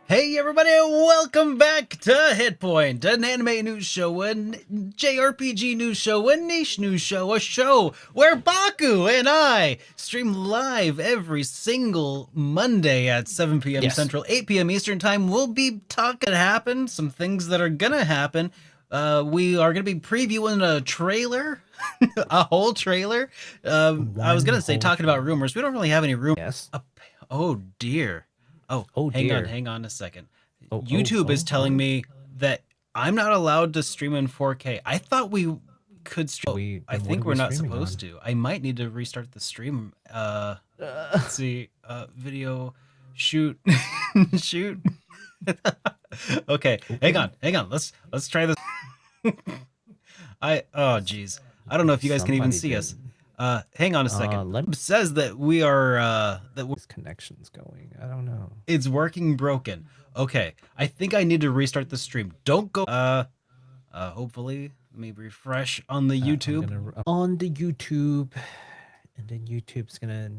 Hey everybody, welcome back to Hitpoint, an anime news show, a JRPG news show, a niche news show, a show where Baku and I stream live every single Monday at 7 p.m. Yes. Central, 8 p.m. Eastern Time. We'll be talking happen, some things that are gonna happen. We are gonna be previewing a trailer, a whole trailer. I was gonna say talking about rumors. We don't really have any rumors. Yes. Oh dear. Oh, hang dear. hang on a second. Oh, YouTube is telling me that I'm not allowed to stream in 4K. I thought we could stream. I think we're not supposed to. I might need to restart the stream. Let's see. Video, shoot, shoot. Okay, hang on. Let's try this. Oh geez. I don't know if you guys can even see us. Hang on a second. It says that we are This connection's going. I don't know. It's working broken. Okay, I think I need to restart the stream. Don't go. Hopefully, let me refresh on the YouTube. On the YouTube, and then YouTube's gonna.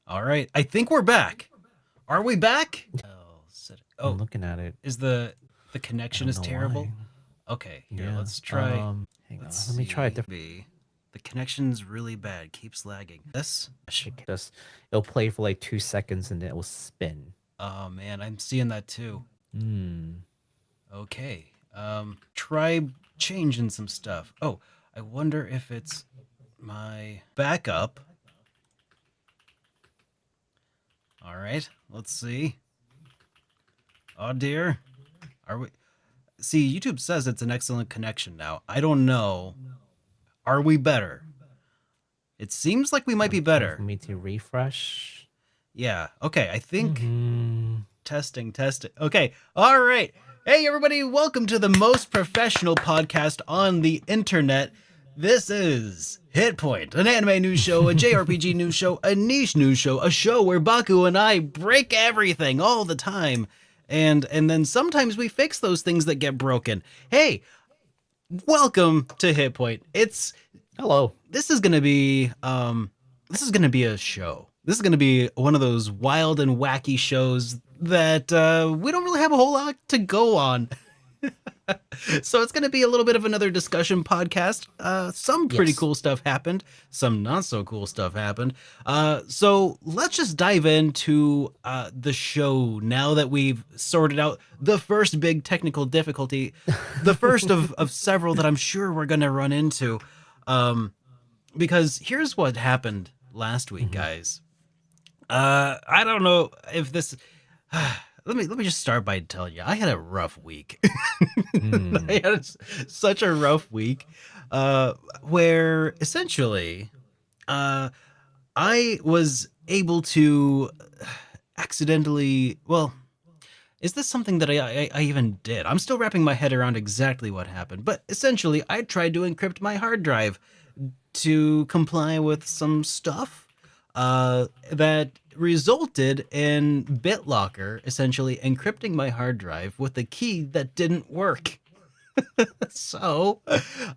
All right, I think we're back. Are we back? I'm looking at it. Is the connection is terrible? Why. Okay, here, let's try. Hang on. Let me try it. The connection's really bad. Keeps lagging. It'll play for like 2 seconds and then it will spin. Oh man, I'm seeing that too. Hmm. Okay. Try changing some stuff. Oh, I wonder if it's my backup. All right, let's see. Oh dear. Are we? See, YouTube says it's an excellent connection now. I don't know. Are we better? It seems like we might be better. For me to refresh. Yeah. Okay. I think testing. Okay. All right. Hey, everybody. Welcome to the most professional podcast on the internet. This is Hitpoint, an anime news show, a JRPG news show, a niche news show, a show where Baku and I break everything all the time. And then sometimes we fix those things that get broken. Hey, welcome to Hitpoint. Hello. This is gonna be a show. This is gonna be one of those wild and wacky shows that we don't really have a whole lot to go on. So it's gonna be a little bit of another discussion podcast. Some pretty cool stuff happened, some not so cool stuff happened. So let's just dive into the show now that we've sorted out the first big technical difficulty, the first of several that I'm sure we're gonna run into. Because here's what happened last week, guys. I don't know if this. Let me just start by telling you, I had a rough week. I had such a rough week, where essentially, I was able to accidentally. Well, is this something that I even did? I'm still wrapping my head around exactly what happened. But essentially, I tried to encrypt my hard drive to comply with some stuff that resulted in BitLocker essentially encrypting my hard drive with a key that didn't work. So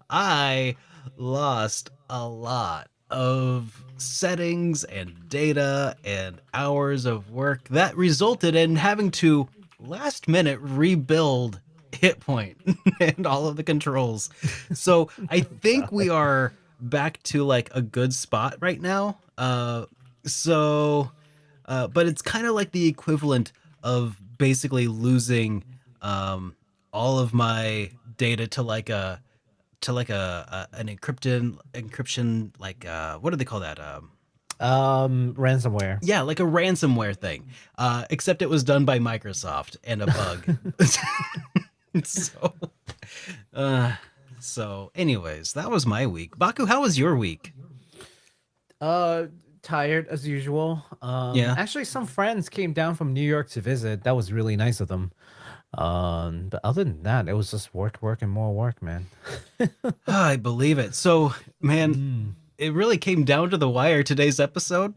I lost a lot of settings and data and hours of work that resulted in having to last minute rebuild Hitpoint and all of the controls. So I think we are back to like a good spot right now. But it's kind of like the equivalent of basically losing all of my data to an encryption like what do they call that? Ransomware. Yeah, like a ransomware thing. Except it was done by Microsoft and a bug. So anyways, that was my week. Baku, how was your week? Tired as usual. Yeah. Actually, some friends came down from New York to visit. That was really nice of them. But other than that, it was just work, and more work, man. I believe it. So, man, it really came down to the wire today's episode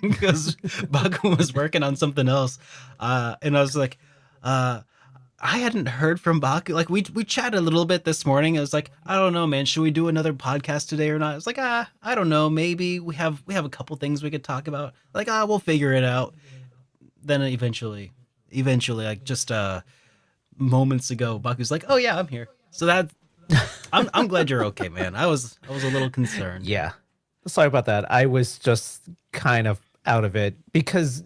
because Baku was working on something else, and I was like, I hadn't heard from Baku. Like we chatted a little bit this morning. I was like, I don't know, man. Should we do another podcast today or not? I was like, I don't know. Maybe we have a couple things we could talk about. Like, we'll figure it out. then eventually, like just moments ago, Baku's like, "Oh yeah, I'm here." So that I'm glad you're okay, man. I was a little concerned. Yeah. Sorry about that. I was just kind of out of it because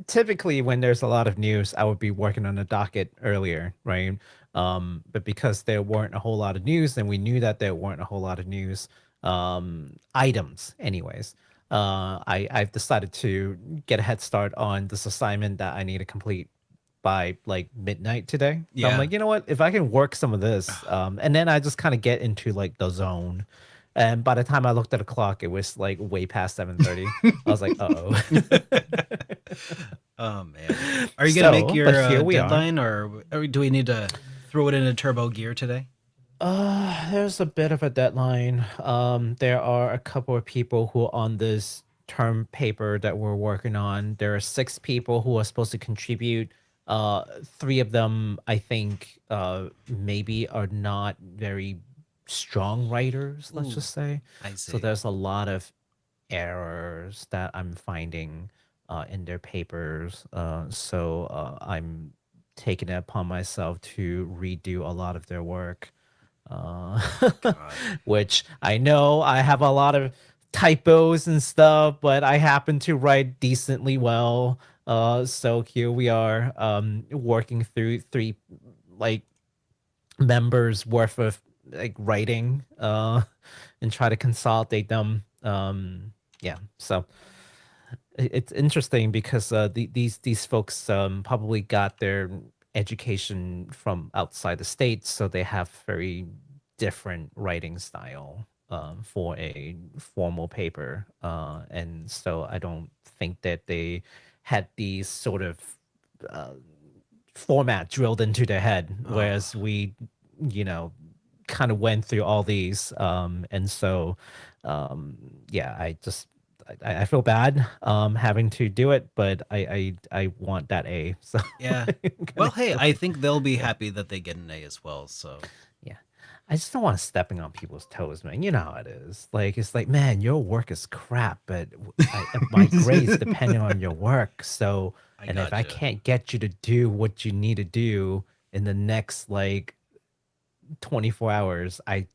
typically when there's a lot of news, I would be working on the docket earlier, right? But because there weren't a whole lot of news, and we knew that there weren't a whole lot of news items, anyways. I've decided to get a head start on this assignment that I need to complete by like midnight today. So I'm Yeah. like, you know what? If I can work some of this, and then I just kind of get into like the zone. And by the time I looked at the clock, it was like way past 7:30. I was like, uh-oh. Oh man, are you gonna make So, but your here we are. deadline, or do we need to throw it into turbo gear today? There's a bit of a deadline. There are a couple of people who are on this term paper that we're working on. There are 6 people who are supposed to contribute. 3 of them, I think, maybe are not very strong writers, let's Ooh, just say. I So see. there's a lot of errors that I'm finding in their papers. So I'm taking it upon myself to redo a lot of their work, uh, God. which I know I have a lot of typos and stuff, but I happen to write decently well. So here we are, working through 3 like members worth of like writing, and try to consolidate them. Yeah, so it's interesting because these folks probably got their education from outside the states, so they have very different writing style for a formal paper, and so I don't think that they had these sort of uh, format drilled into their head, Oh, whereas we, you know, kind of went through all these, and so yeah, I feel bad having to do it, but I want that A. So yeah. I'm Well, gonna hey, go I with, think they'll be yeah, happy that they get an A as well. So yeah. I just don't want stepping on people's toes, man. You know how it is. Like it's like, man, your work is crap, but my grades depending on your work. So, I and if I gotcha. can't get you to do what you need to do in the next like 24 hours, I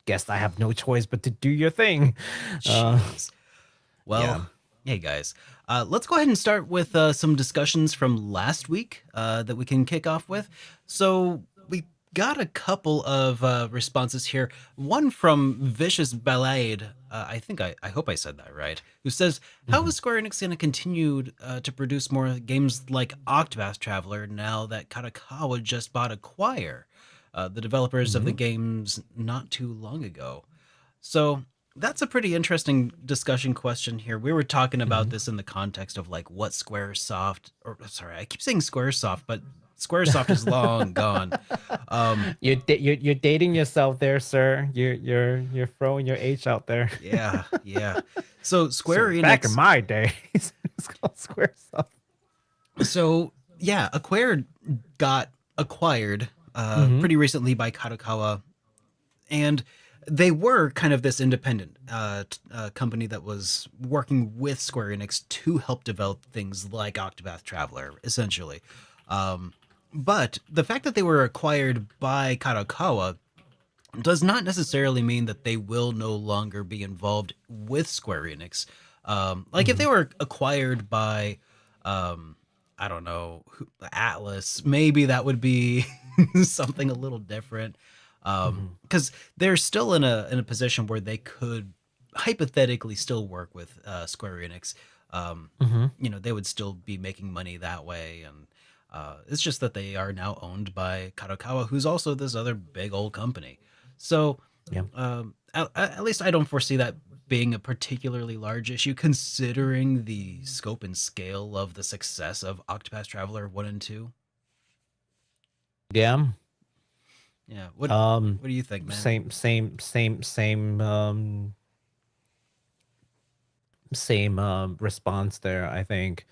guess I have no choice but to do your thing. Uh, Jeez. yeah. Well, hey guys, let's go ahead and start with some discussions from last week that we can kick off with. So we got a couple of responses here. One from Vicious Ballade. I hope I said that right. Who says, "How Mhm. is Square Enix going to continue to produce more games like Octopath Traveler now that Kadokawa just bought Acquire, the developers of the Mhm. games not too long ago?" So that's a pretty interesting discussion question here. We were talking about Mhm. this in the context of like what Squaresoft, or sorry, I keep saying Squaresoft, but Squaresoft is long gone. Um, You're dating yourself there, sir. You're throwing your H out there. yeah, yeah. So Square So back in Enix, my day, it's called Square stuff. so yeah, got acquired Mm-hmm. pretty recently by Kadokawa, and they were kind of this independent company that was working with Square Enix to help develop things like Octopath Traveler, essentially. But the fact that they were acquired by Kadokawa does not necessarily mean that they will no longer be involved with Square Enix. Like if Mm-hmm. they were acquired by, um, I don't know, Atlas, maybe that would be something a little different. Mm-hmm. Because they're still in a position where they could hypothetically still work with Square Enix. Mm-hmm. They would still be making money that way, and it's just that they are now owned by Kadokawa, who's also this other big old company. So, Yeah. at least I don't foresee that being a particularly large issue, considering the scope and scale of the success of Octopath Traveler 1 and 2. Yeah. Yeah. Um, What do you think, man? same response there. I think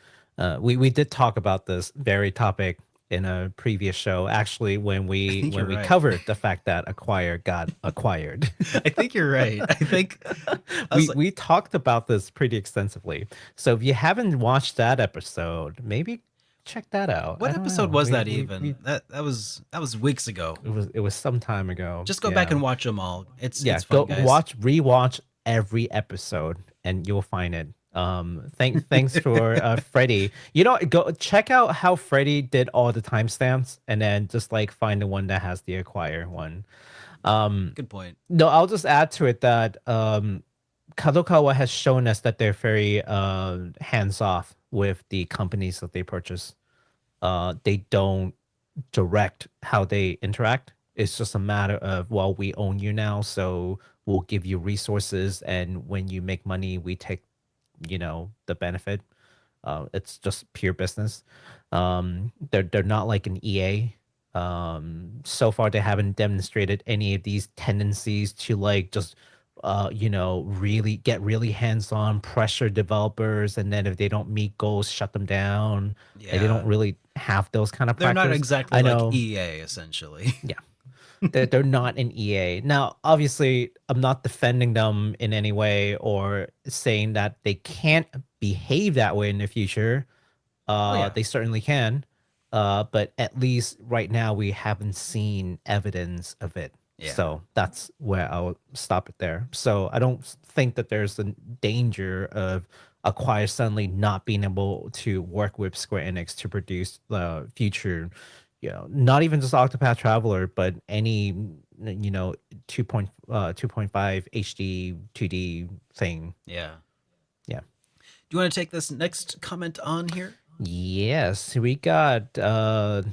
we did talk about this very topic in a previous show, actually, when I we think you're when we right. covered the fact that Acquire got acquired. I think you're right. I think I was we like, we talked about this pretty extensively. So if you haven't watched that episode, maybe check that out. What I don't episode know. was that even? That was weeks ago. It was some time ago. Just go back Yeah. and watch them all. Yeah, It's go fun, guys. rewatch every episode and you'll find it. Thanks for Freddie. Go check out how Freddie did all the timestamps and then just like find the one that has the acquire one. Good point. No, I'll just add to it that Kadokawa has shown us that they're very hands off with the companies that they purchase. They don't direct how they interact. It's just a matter of, well, we own you now, so we'll give you resources, and when you make money, we take, the benefit. It's just pure business. They're not like an EA. So far, they haven't demonstrated any of these tendencies to like just really get really hands-on, pressure developers, and then if they don't meet goals, shut them down. Like, they don't Yeah. really have those kind of They're not practice. exactly I like know, EA, essentially. yeah, they're not an EA. Now, obviously, I'm not defending them in any way or saying that they can't behave that way in the future. Oh yeah. They certainly can. But at least right now we haven't seen evidence of it. Yeah. So that's where I'll stop it there. So I don't think that there's a danger of Acquire suddenly not being able to work with Square Enix to produce the future, not even just Octopath Traveler, but any 2.5 HD 2D thing. Yeah. Yeah. Do you want to take this next comment on here? Yes, we got a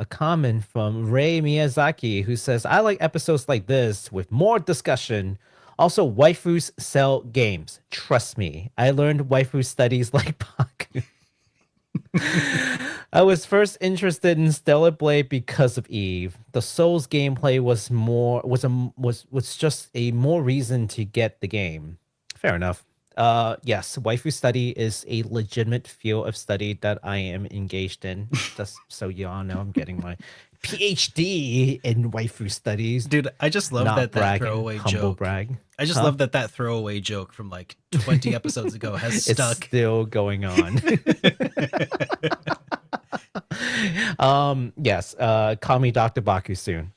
comment from Ray Miyazaki who says, I like episodes like this with more discussion. Also, waifus sell games. Trust me, I learned waifu studies like Baku. I was first interested in Stellar Blade because of Eve. The Souls gameplay was just a more reason to get the game. Fair enough. Yes, waifu study is a legitimate field of study that I am engaged in. Just so you all know, I'm getting my PhD in waifu studies. Dude, I just love Not that bragging, throwaway humble joke. brag. I just Huh? love that throwaway joke from like 20 episodes ago has It's stuck. still going on. Yes, call me Dr. Baku soon.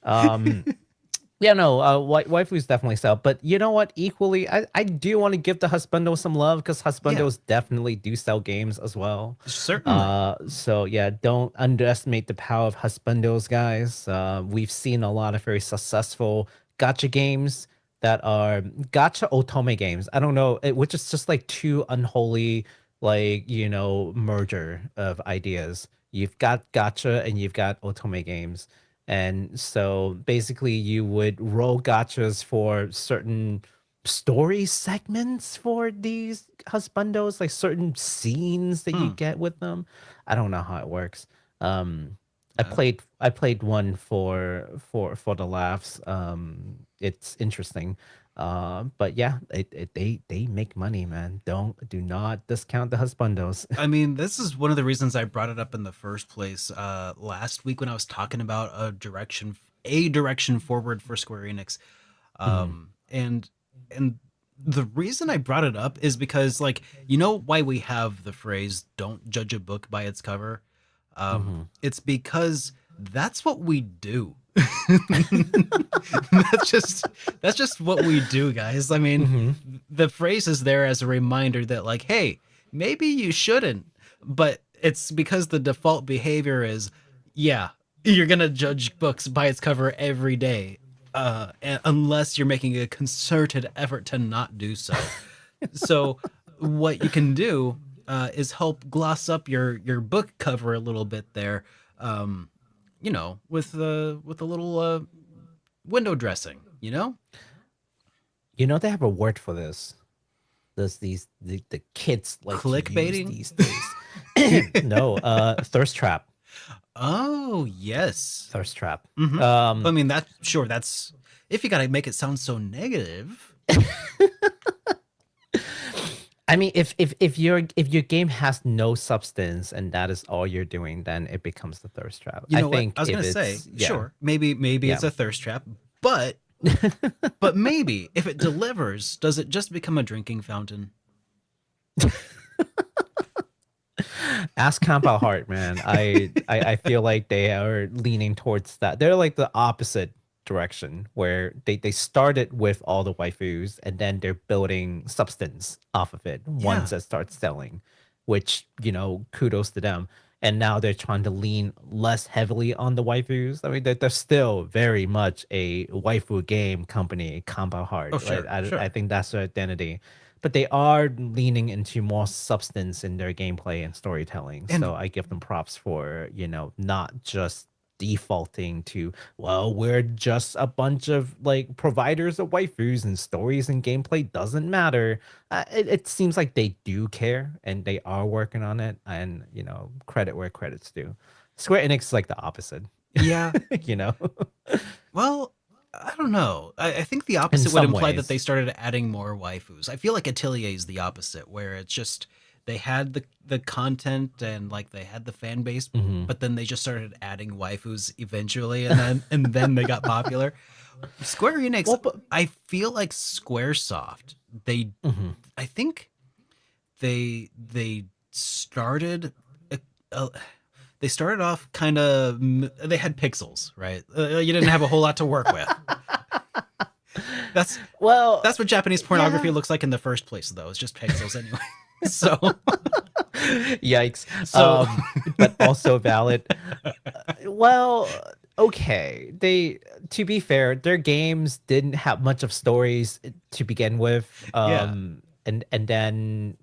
Yeah, no, waifus definitely sell. But you know what? Equally, I do want to give the husbandos some love because husbandos definitely do sell games as well. Certainly. So yeah, don't underestimate the power of husbandos, guys. We've seen a lot of very successful gacha games that are gacha otome games. I don't know, which is just like two unholy, like, merger of ideas. You've got gacha and you've got otome games. And so basically you would roll gachas for certain story segments for these husbandos, like certain scenes that you get with them. I don't know how it works. I played one for the laughs. It's interesting. But yeah, they make money, man. Do not discount the husbandos. I mean, this is one of the reasons I brought it up in the first place last week when I was talking about a direction forward for Square Enix. And the reason I brought it up is because, like, why we have the phrase "don't judge a book by its cover." It's because that's what we do. that's just what we do, guys. I mean, the phrase is there as a reminder that, like, hey, maybe you shouldn't, but it's because the default behavior is, yeah, you're gonna judge books by its cover every day, unless you're making a concerted effort to not do so. So what you can do is help gloss up your book cover a little bit there, with a little window dressing. They have a word for this. The kids like to use Clickbaiting? these days. No, thirst trap. Oh yes. Thirst trap. I mean, that's if you gotta make it sound so negative. I mean, if your game has no substance and that is all you're doing, then it becomes the thirst trap. You know I think what? I was if gonna say, it's- yeah. sure, maybe it's a thirst trap, but maybe if it delivers, does it just become a drinking fountain? Ask Compound Heart, man. I feel like they are leaning towards that. They're like the opposite direction where they started with all the waifus and then they're building substance off of it once Yeah. it starts selling, which, kudos to them. And now they're trying to lean less heavily on the waifus. I mean, they're still very much a waifu game company, Compound Oh, Heart. Like, sure, I sure. think that's their identity, but they are leaning into more substance in their gameplay and storytelling. So And I give them props for, not just defaulting to, well, we're just a bunch of like providers of waifus and stories and gameplay doesn't matter. It seems like they do care and they are working on it. And, credit where credit's due. Square Enix is like the opposite, yeah, you know, well, I don't know. I think the in opposite would some imply that they ways. started adding more waifus. I feel like Atelier is the opposite, where it's just they had the content and like they had the fan base, Hmm. but then they just started adding waifus eventually, and then they got popular. Square Enix, Well, but I feel like SquareSoft, they mhm. I think they started uh, uh, they started off kind of they had pixels, right? You didn't have a whole lot to work with. That's Well, that's what Japanese pornography yeah. looks like in the first place, though. It's just pixels anyway. So Yikes. so But also valid. Well, okay. To be fair, their games didn't have much of stories to begin with. yeah. And then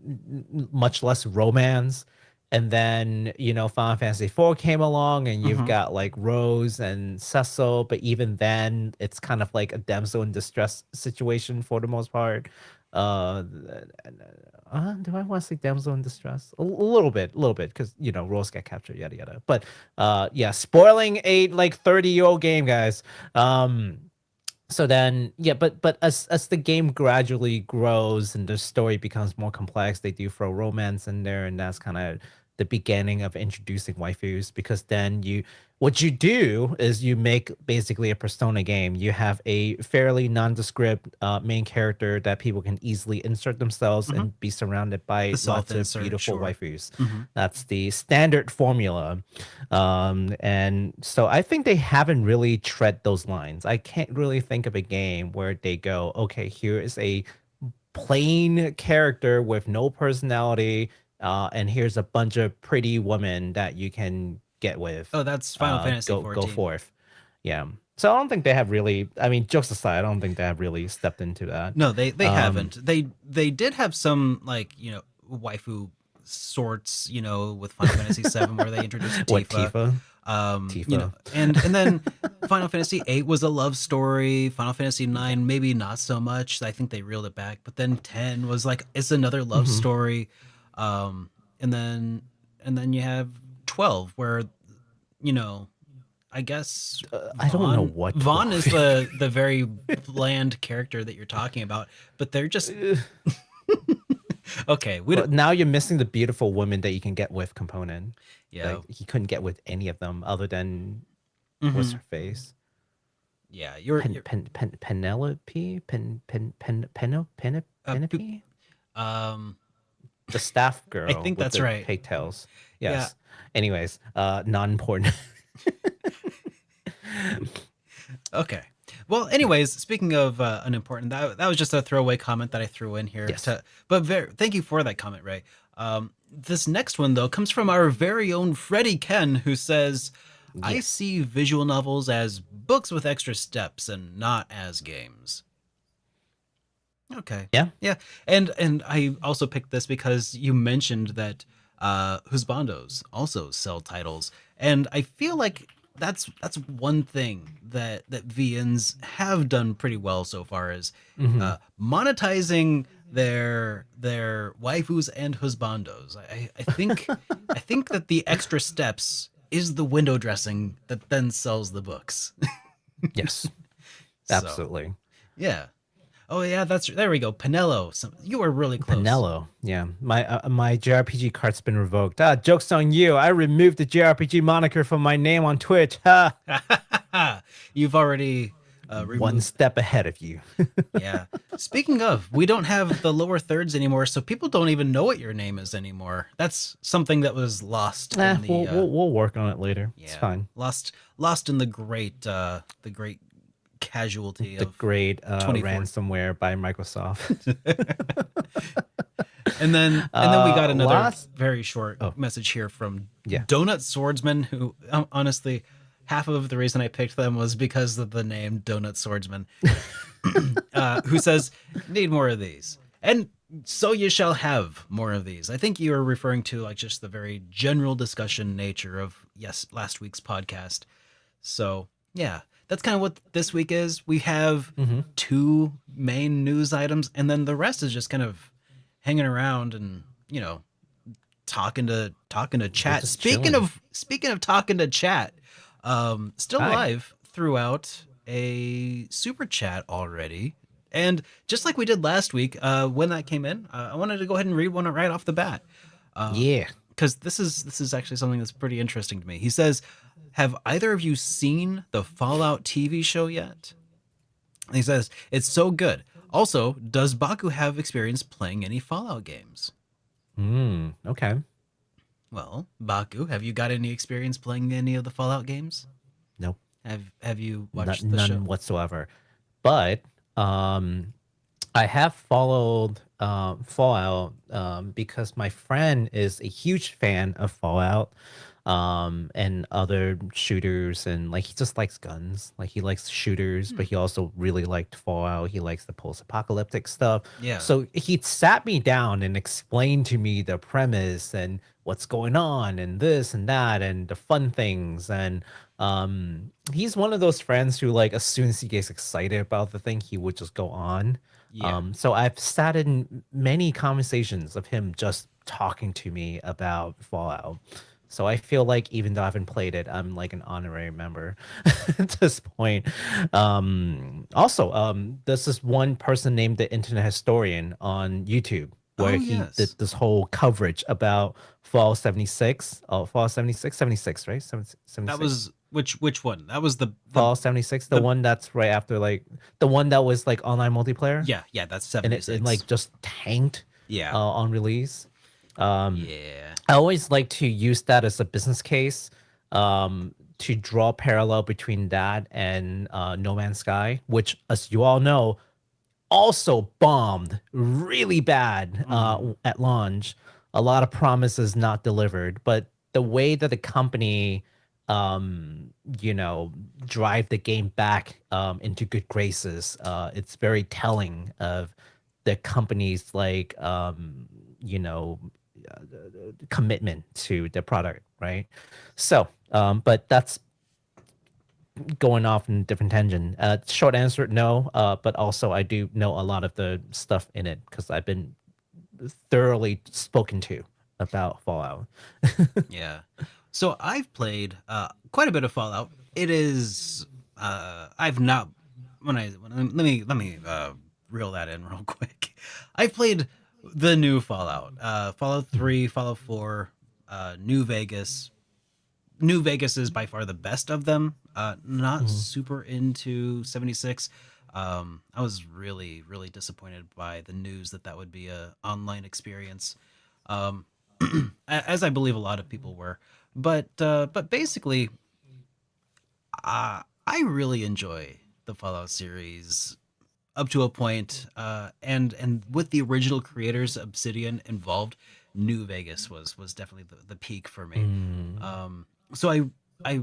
much less romance. And then, Final Fantasy IV came along and you've Hmm. got like Rose and Cecil, but even then it's kind of like a damsel in distress situation for the most part. Uh, do I want to say damsel in distress? A little bit, because Rose got captured, yada yada. But yeah, spoiling a like 30-year-old game, guys. So then, yeah, but as the game gradually grows and the story becomes more complex, they do throw romance in there, and that's kind of the beginning of introducing waifus. Because then what you do is you make basically a persona game. You have a fairly nondescript main character that people can easily insert themselves Hmm. and be surrounded by The lots self of insert, beautiful sure. waifus. Hmm. That's the standard formula. And so I think they haven't really tread those lines. I can't really think of a game where they go, okay, here is a plain character with no personality, and here's a bunch of pretty women that you can get with. Oh, that's Final Fantasy Go 14. forth. Yeah. So I don't think they have really. I mean, jokes aside, I don't think they have really stepped into that. No, they Um, haven't. They did have some like waifu sorts with Final Fantasy 7 where they introduced what Tifa. Tifa? You know, Tifa. and then Final Fantasy 8 was a love story. Final Fantasy 9 maybe not so much. I think they reeled it back. But then 10 was like it's another love Hmm. story. And then you have 12 where you know I guess I don't know Vaughn what Vaughn is 12. the very bland character that you're talking about, but they're just okay. We Well, don't, now you're missing the beautiful woman that you can get with component. yeah. Like he couldn't get with any of them other than what's Hmm. her face? Yeah, you're Penelope? uh, pu- Penelope? um The staff I girl think with that's the right. pigtails. Yeah. Yes. Anyways, non-important. Okay. Well, anyways, speaking of unimportant, that was just a throwaway comment that I threw in here. Yes. Thank you for that comment, Ray. This next one though comes from our very own Freddie Ken, who says, "I Yes. see visual novels as books with extra steps and not as games." Okay. Yeah. Yeah. And I also picked this because you mentioned that Husbandos also sell titles. And I feel like that's one thing that VNs have done pretty well so far is Hmm. monetizing their waifus and husbandos. I think that the extra steps is the window dressing that then sells the books. Yes. So Absolutely. yeah. Oh yeah, there we go. Pinello. You were really close. Pinello. Yeah. My JRPG card's been revoked. Joke's on you. I removed the JRPG moniker from my name on Twitch. Ha. You've already One Remove that. step ahead of you. Yeah. Speaking of, we don't have the lower thirds anymore, so people don't even know what your name is anymore. That's something that was lost in the We'll work on it later. It's yeah, fine. lost in the great casualty The of great 24. ransomware by Microsoft. And then we got another Last. very short Oh message here from yeah. Donut Swordsman, who honestly, half of the reason I picked them was because of the name Donut Swordsman, who says, "Need more of these." And so you shall have more of these. I think you are referring to like just the very general discussion nature of last week's podcast. So yeah, that's kind of what this week is. We have Hmm. two main news items, and then the rest is just kind of hanging around and talking to We're chat. just Speaking chilling. of talking to chat, still Hi. live throughout a super chat already. And just like we did last week, when that came in, I wanted to go ahead and read one right off the bat, Yeah. because this is actually something that's pretty interesting to me. He says, "Have either of you seen the Fallout TV show yet?" And he says, "It's so good. Also, does Baku have experience playing any Fallout games?" Okay. Well, Baku, have you got any experience playing any of the Fallout games? Nope. Have you watched the None show? whatsoever. But I have followed Fallout because my friend is a huge fan of Fallout and other shooters, and like he just likes guns. Like he likes shooters, but Hmm. he also really liked Fallout. He likes the post-apocalyptic stuff. Yeah. So he sat me down and explained to me the premise and what's going on and this and that and the fun things. And he's one of those friends who, like, as soon as he gets excited about the thing, he would just go on. Yeah. So I've sat in many conversations of him just talking to me about Fallout. So I feel like even though I haven't played it, I'm like an honorary member at this point. Also, there's this one person named the Internet Historian on YouTube where Oh he did yes. this whole coverage about Fall 76. Oh, Fall 76, 76, right? That 76. was which one? That was Fall 76, the the one that's right after, like, the one that was like online multiplayer yeah, that's and it 76. like just tanked Yeah. on release. Yeah. I always like to use that as a business case to draw parallel between that and No Man's Sky, which, as you all know, also bombed really bad Mhm. at launch. A lot of promises not delivered, but the way that the company, you know, drive the game back into good graces, it's very telling of the company's, like, you know, commitment to the product, right? So, but that's going off in a different tangent. Short answer, no. But also, I do know a lot of the stuff in it because I've been thoroughly spoken to about Fallout. Yeah. So I've played quite a bit of Fallout. It is I've not let me reel that in real quick. I've played the new Fallout. Fallout Mhm. 3, Fallout 4, New Vegas. New Vegas is by far the best of them. Not Mhm. super into 76. I was really, really disappointed by the news that would be a online experience, um, as I believe a lot of people were. But basically, I really enjoy the Fallout series up to a point, and with the original creators, Obsidian, involved, New Vegas was definitely the peak for me. Mm. So I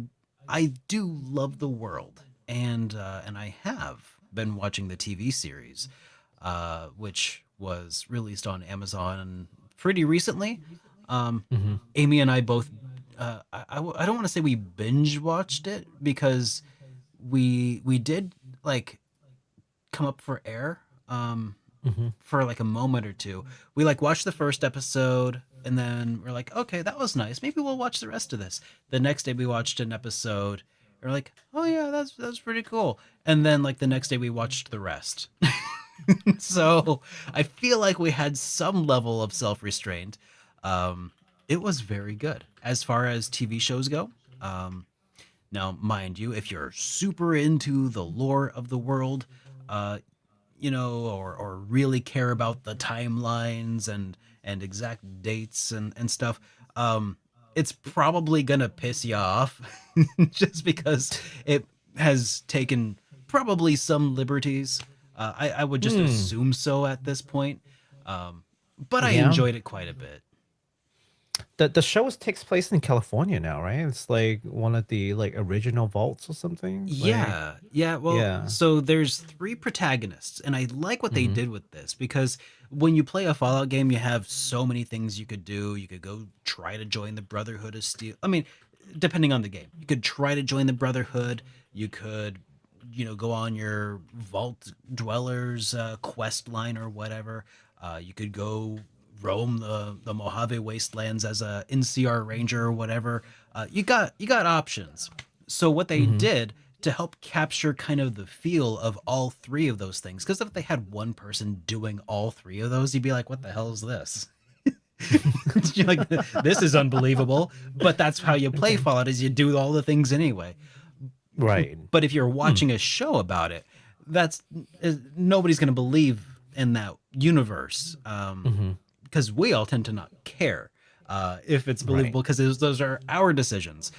I do love the world, and I have been watching the TV series, which was released on Amazon pretty recently. Um, Mhm. Amy and I both. I don't want to say we binge watched it because we did like come up for air. Mhm. For like a moment or two. We like watched the first episode and then we're like, okay, that was nice. Maybe we'll watch the rest of this. The next day we watched an episode. We're like, oh yeah, that's pretty cool. And then like the next day we watched the rest. So I feel like we had some level of self restraint. It was very good as far as TV shows go. Um, Now, mind you, if you're super into the lore of the world, uh, or really care about the timelines and exact dates and stuff, it's probably gonna piss you off just because it has taken probably some liberties. I would just Hmm. assume so at this point, um, but I Yeah. enjoyed it quite a bit. The show takes place in California now, right? It's like one of the like original vaults or something. Like, Yeah, yeah. Well, yeah. so there's three protagonists, and I like what they Hmm. did with this because when you play a Fallout game, you have so many things you could do. You could go try to join the Brotherhood of Steel. I mean, depending on the game, you could try to join the Brotherhood. You could, go on your Vault Dwellers quest line or whatever. You could go roam the Mojave Wastelands as a NCR Ranger or whatever. You got options. So what they Hmm. did to help capture kind of the feel of all three of those things, because if they had one person doing all three of those, you'd be like, "What the hell is this?" You're like, "This is unbelievable." But that's how you play Okay. Fallout: is you do all the things anyway. Right. But if you're Hmm. watching a show about it, that's nobody's going to believe in that universe, Hmm. because we all tend to not care if it's Right. believable because those are our decisions.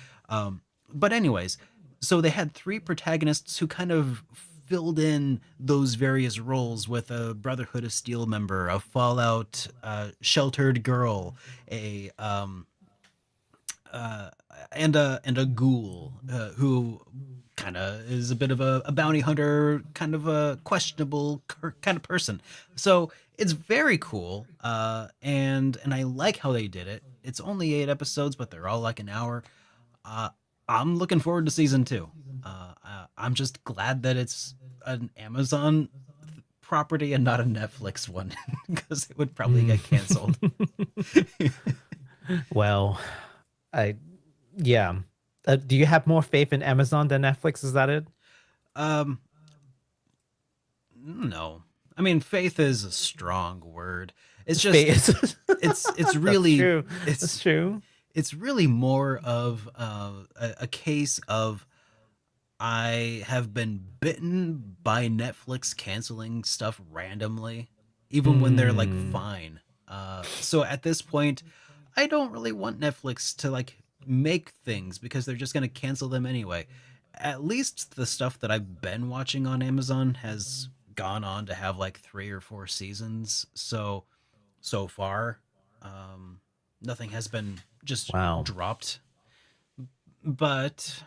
But anyways, so they had three protagonists who kind of filled in those various roles with a Brotherhood of Steel member, a Fallout sheltered girl, a uh, and a ghoul who kind of is a bit of a bounty hunter, kind of a questionable kind of person. So it's very cool, and I like how they did it. It's only 8 episodes, but they're all like an hour. Uh, I'm looking forward to season two. I'm just glad that it's an Amazon property and not a Netflix one because it would probably Mm. get canceled. Well, I yeah. Do you have more faith in Amazon than Netflix? Is that it? Um, no, I mean faith is a strong word. It's just Faith. it's That's really true. That's it's true. it's really more of a case of I have been bitten by Netflix canceling stuff randomly, even when they're like Hmm. fine. So at this point, I don't really want Netflix to like make things because they're just gonna cancel them anyway. At least the stuff that I've been watching on Amazon has gone on to have like 3 or 4 seasons. So far, um, nothing has been just Wow. dropped. But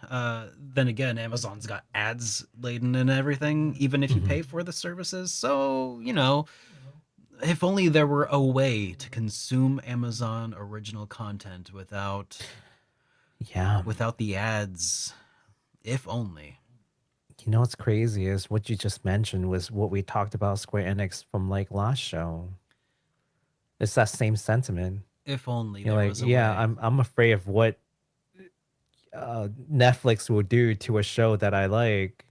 then again, Amazon's got ads laden and everything, even if you Hmm. pay for the services. So, if only there were a way to consume Amazon original content Yeah. without the ads. If only. You know what's crazy is what you just mentioned was what we talked about Square Enix from like last show. It's that same sentiment. If only You're there like, was a yeah, way. I'm afraid of what Netflix will do to a show that I like.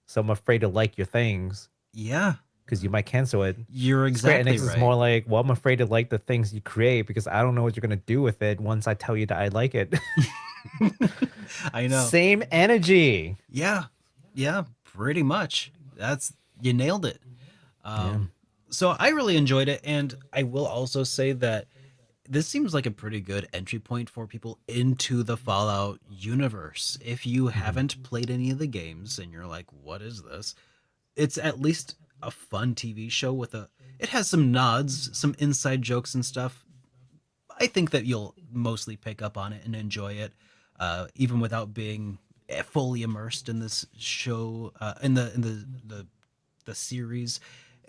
So I'm afraid to like your things Yeah, because you might cancel it. you're Square exactly Enix is right. more like, well, I'm afraid to like the things you create because I don't know what you're gonna do with it once I tell you that I like it. I know. Same energy. Yeah. Yeah, pretty much. That's you nailed it. Yeah. Um so I really enjoyed it, and I will also say that this seems like a pretty good entry point for people into the Fallout universe. If you Hmm. haven't played any of the games and you're like, what is this? It's at least a fun TV show it has some nods, some inside jokes and stuff. I think that you'll mostly pick up on it and enjoy it, even without being fully immersed in this show, in the series,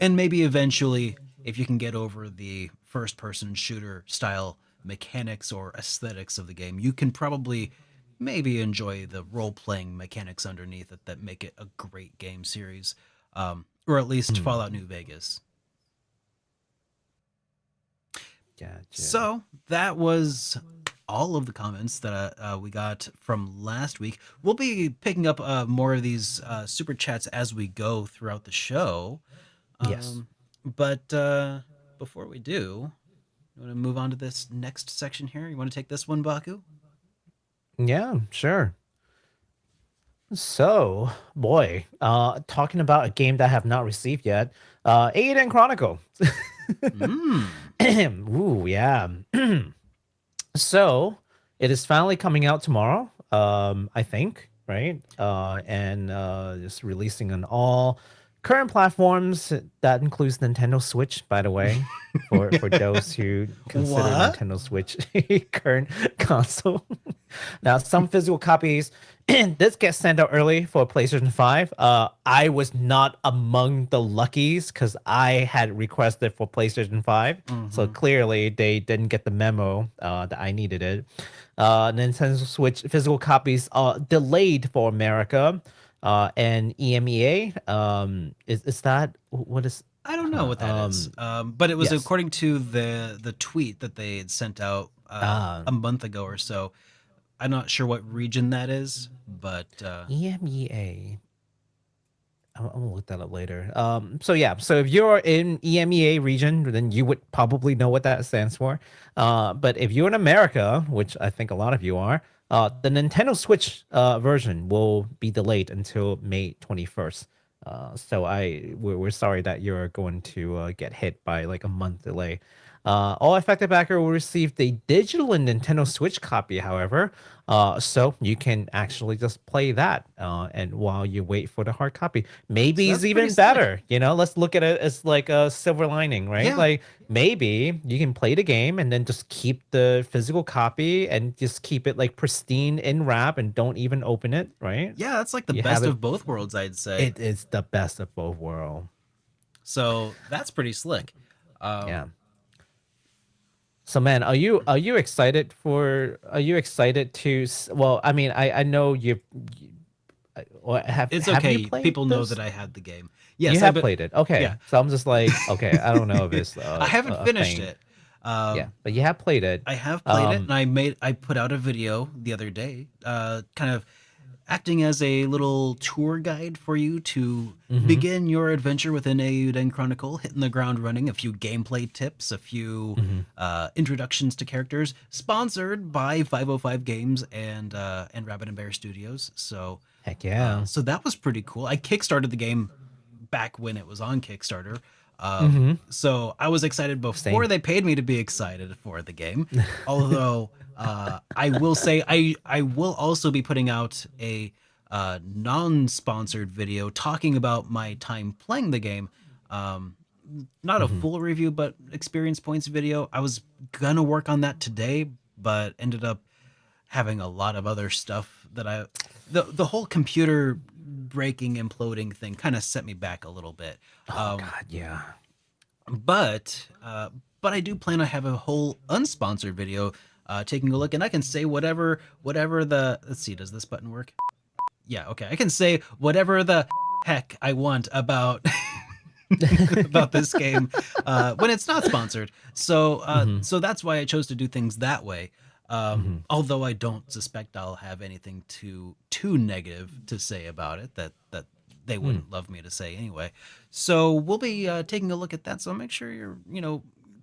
and maybe eventually, if you can get over the first-person shooter style mechanics or aesthetics of the game, you can probably maybe enjoy the role-playing mechanics underneath it that make it a great game series, or at least Hmm. Fallout New Vegas. Gotcha. So that was all of the comments that we got from last week. We'll be picking up more of these super chats as we go throughout the show. Yes. But before we do, you want to move on to this next section here? You want to take this one, Baku? Yeah, sure. So, boy, talking about a game that I have not received yet, Eiyuden Chronicle. Mm. Ooh, yeah. So, it is finally coming out tomorrow, I think, right? And just releasing on all current platforms. That includes Nintendo Switch, by the way, for those who consider What? Nintendo Switch a current console. Now, some physical copies this gets sent out early for PlayStation 5. I was not among the luckies because I had requested for PlayStation 5. So Hmm. clearly they didn't get the memo that I needed it. Nintendo Switch physical copies delayed for America. And EMEA, is that what is I don't know what that is. But it was yes. according to the tweet that they had sent out a month ago or so. I'm not sure what region that is, but EMEA. I'm gonna look that up later. So yeah, so if you're in EMEA region, then you would probably know what that stands for. But if you're in America, which I think a lot of you are, the Nintendo Switch version will be delayed until May 21st. So we're sorry that you're going to get hit by like a month delay. All affected backer will receive the digital and Nintendo Switch copy, however, so you can actually just play that, and while you wait for the hard copy, so maybe it's that's pretty even slick. better. Let's look at it as like a silver lining, right? Yeah, Like maybe you can play the game and then just keep the physical copy and just keep it like pristine in wrap and don't even open it, right? yeah, that's like the You have best it. of both worlds, I'd say. It is the best of both worlds. So that's pretty slick. Yeah. Um, So man, are you excited for are you excited to well, I mean, I know you or it's have you okay. played People know that this? I had the game. You Yes, I have but played it. yeah. Okay. So I'm just like, okay, I don't know if it's I haven't a finished thing. it. Yeah, Um, but you have played it. I have played it, Um and I put out a video the other day, kind of acting as a little tour guide for you to mhm, begin your adventure within Eiyuden Chronicle, hitting the ground running, a few gameplay tips, a few mhm. introductions to characters, sponsored by 505 Games and Rabbit and Bear Studios. So Heck yeah. so that was pretty cool. I kickstarted the game back when it was on Kickstarter. Mhm. So I was excited before Same. they paid me to be excited for the game. Although I will say I will also be putting out a non-sponsored video talking about my time playing the game. Um, Not a Mhm. full review, but experience points video. I was gonna work on that today, but ended up having a lot of other stuff that the whole computer breaking imploding thing kind of set me back a little bit. Oh Um, god, yeah. but but I do plan to have a whole unsponsored video taking a look, and I can say whatever the let's see, does this button work? Yeah, okay. I can say whatever the heck I want about about this game when it's not sponsored. Mhm. So that's why I chose to do things that way. Mhm. Although I don't suspect I'll have anything too negative to say about it that they Mm. wouldn't love me to say anyway. So we'll be taking a look at that. So make sure you're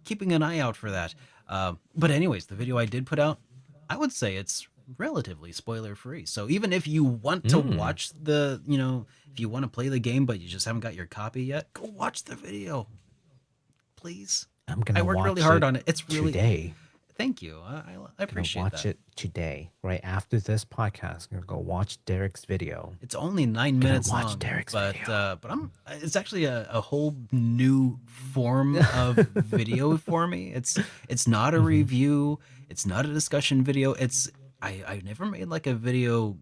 keeping an eye out for that. But anyways, the video I did put out, I would say it's relatively spoiler free. So even if you want to Mm. watch if you want to play the game but you just haven't got your copy yet, go watch the video, please. I'm I gonna worked really watch hard it on it. It's really today. thank you. I Gonna appreciate watch that. it today, right after this podcast. Gonna go watch Derek's video. It's only nine Gonna minutes watch long, Derek's video. but I'm it's actually a whole new form of video for me. It's not a Mhm. review. It's not a discussion video. I never made like a video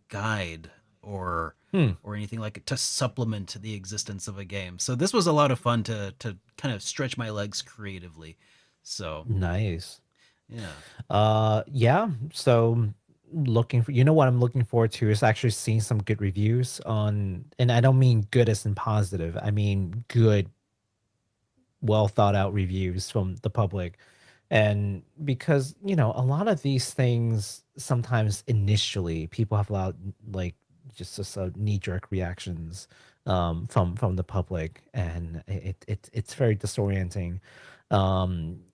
guide or Hmm. or anything like it to supplement the existence of a game. So this was a lot of fun to kind of stretch my legs creatively. So Nice. yeah. Yeah. So looking for, what I'm looking forward to is actually seeing some good reviews on, and I don't mean good as in positive. I mean good, well thought out reviews from the public. And because, a lot of these things sometimes initially people have a lot like just knee jerk reactions from the public, and it's very disorienting.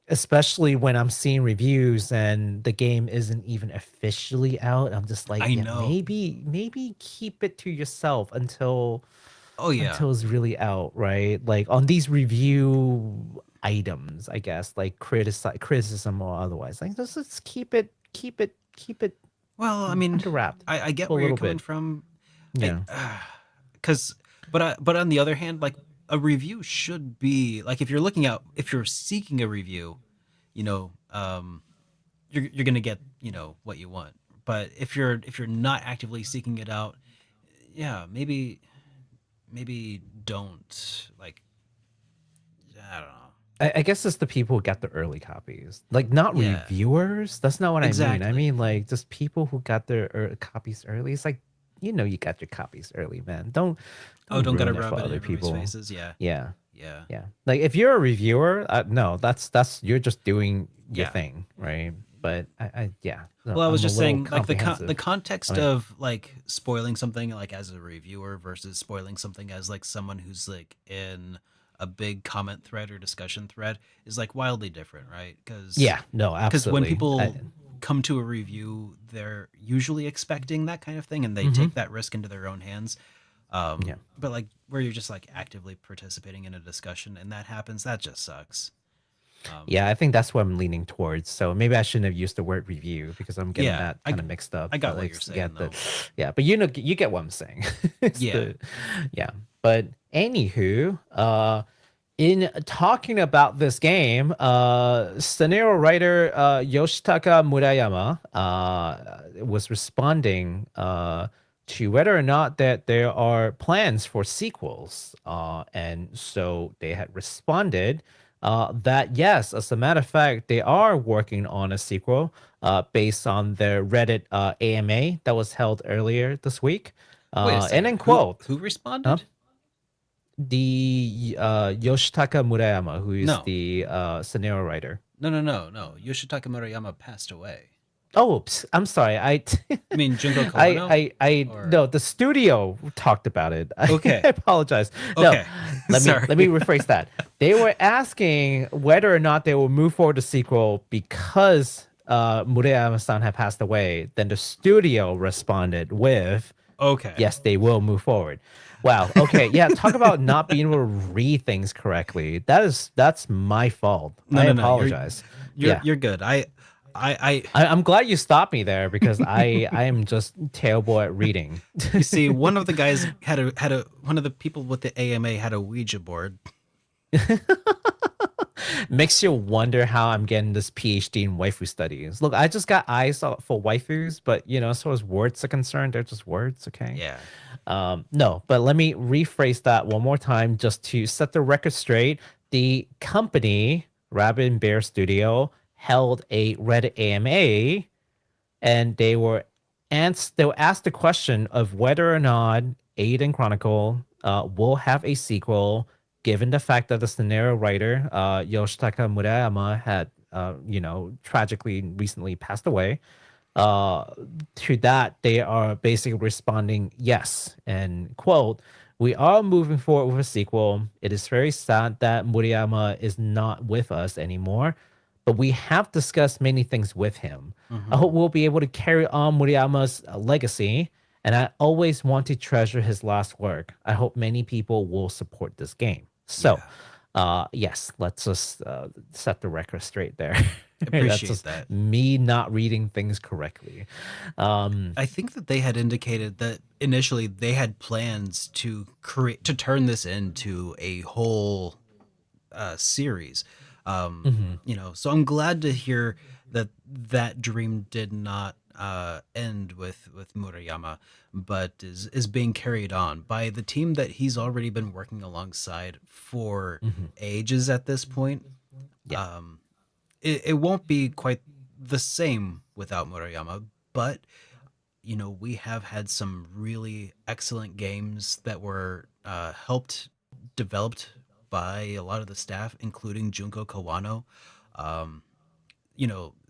especially when I'm seeing reviews and the game isn't even officially out. I'm just like, I yeah, know. maybe keep it to yourself Oh yeah. until it's really out, right? Like on these review items, I guess, like criticism or otherwise. Like just keep it Well, I mean, under wrapped I get for a where you're little coming bit. from. I Yeah. because but on the other hand, like a review should be like if you're seeking a review, you know, you're gonna get what you want. But if you're not actively seeking it out, yeah, maybe don't like I don't know. I guess it's the people who got the early copies, like not Yeah, reviewers. That's not what I mean. I exactly. mean like just people who got their copies early. It's like you got your copies early, man. Oh, Don't don't gotta ruin it rub for it in other everybody's people. faces. Yeah, Yeah, yeah, yeah. Like if you're a reviewer, no, that's you're just doing your yeah. thing, right? But I yeah, no, Well, I was I'm a just little saying, like the comprehensive. Oh context yeah. of like spoiling something like as a reviewer versus spoiling something as like someone who's like in a big comment thread or discussion thread is like wildly different, right? Yeah, no, Because when absolutely. people come to a review, they're usually expecting that kind of thing, and they Mhm. take that risk into their own hands. Yeah. But like where you're just like actively participating in a discussion, and that happens, that just sucks. Um, Yeah, I think that's what I'm leaning towards. So maybe I shouldn't have used the word review because I'm getting yeah, that kind of mixed up. I But got what like, you're yeah, saying though. yeah. But you get what I'm saying. It's Yeah. the, yeah. But anywho, in talking about this game, scenario writer Yoshitaka Murayama was responding to whether or not that there are plans for sequels, and so they had responded that yes, as a matter of fact, they are working on a sequel based on their Reddit AMA that was held earlier this week, Wait a and second. then quote. Who Huh? responded? The Yoshitaka Murayama, who is No. the scenario writer. No. Yoshitaka Murayama passed away. Oh, I'm sorry. You mean Junko Kawano? Or No, the studio talked about it. I okay, apologize. No, okay, sorry. let me rephrase that. They were asking whether or not they will move forward the sequel because Murayama-san had passed away. Then the studio responded with, Okay. yes, they will move forward. Wow. Okay. Yeah. Talk about not being able to read things correctly. That's my fault. No, I no, no. apologize. Yeah. You're good. I I'm glad you stopped me there because I am just terrible at reading. you see, one of the guys had a one of the people with the AMA had a Ouija board. Makes you wonder how I'm getting this PhD in waifu studies. Look, I just got eyes for waifus, but as far as words are concerned, they're just words, okay? Yeah. No, but let me rephrase that one more time just to set the record straight. The company, Rabbit and Bear Studio, held a Reddit AMA, and they were asked the question of whether or not Eiyuden Chronicle will have a sequel, given the fact that the scenario writer Yoshitaka Murayama had tragically recently passed away. uh to that, they are basically responding yes, and quote, we are moving forward with a sequel. It is very sad that Murayama is not with us anymore, but we have discussed many things with him. I Hmm. hope we'll be able to carry on Murayama's legacy, and I always want to treasure his last work. I hope many people will support this game. So Yeah. yes, let's just set the record straight there. That's Appreciate just that. me not reading things correctly. Um, I think that they had indicated that initially they had plans to create to turn this into a whole series. mhm. So I'm glad to hear that that dream did not end with Murayama, but is being carried on by the team that he's already been working alongside for Mhm. ages at this point. Yeah. Um, it won't be quite the same without Murayama, but we have had some really excellent games that were helped developed by a lot of the staff, including Junko Kawano. Um,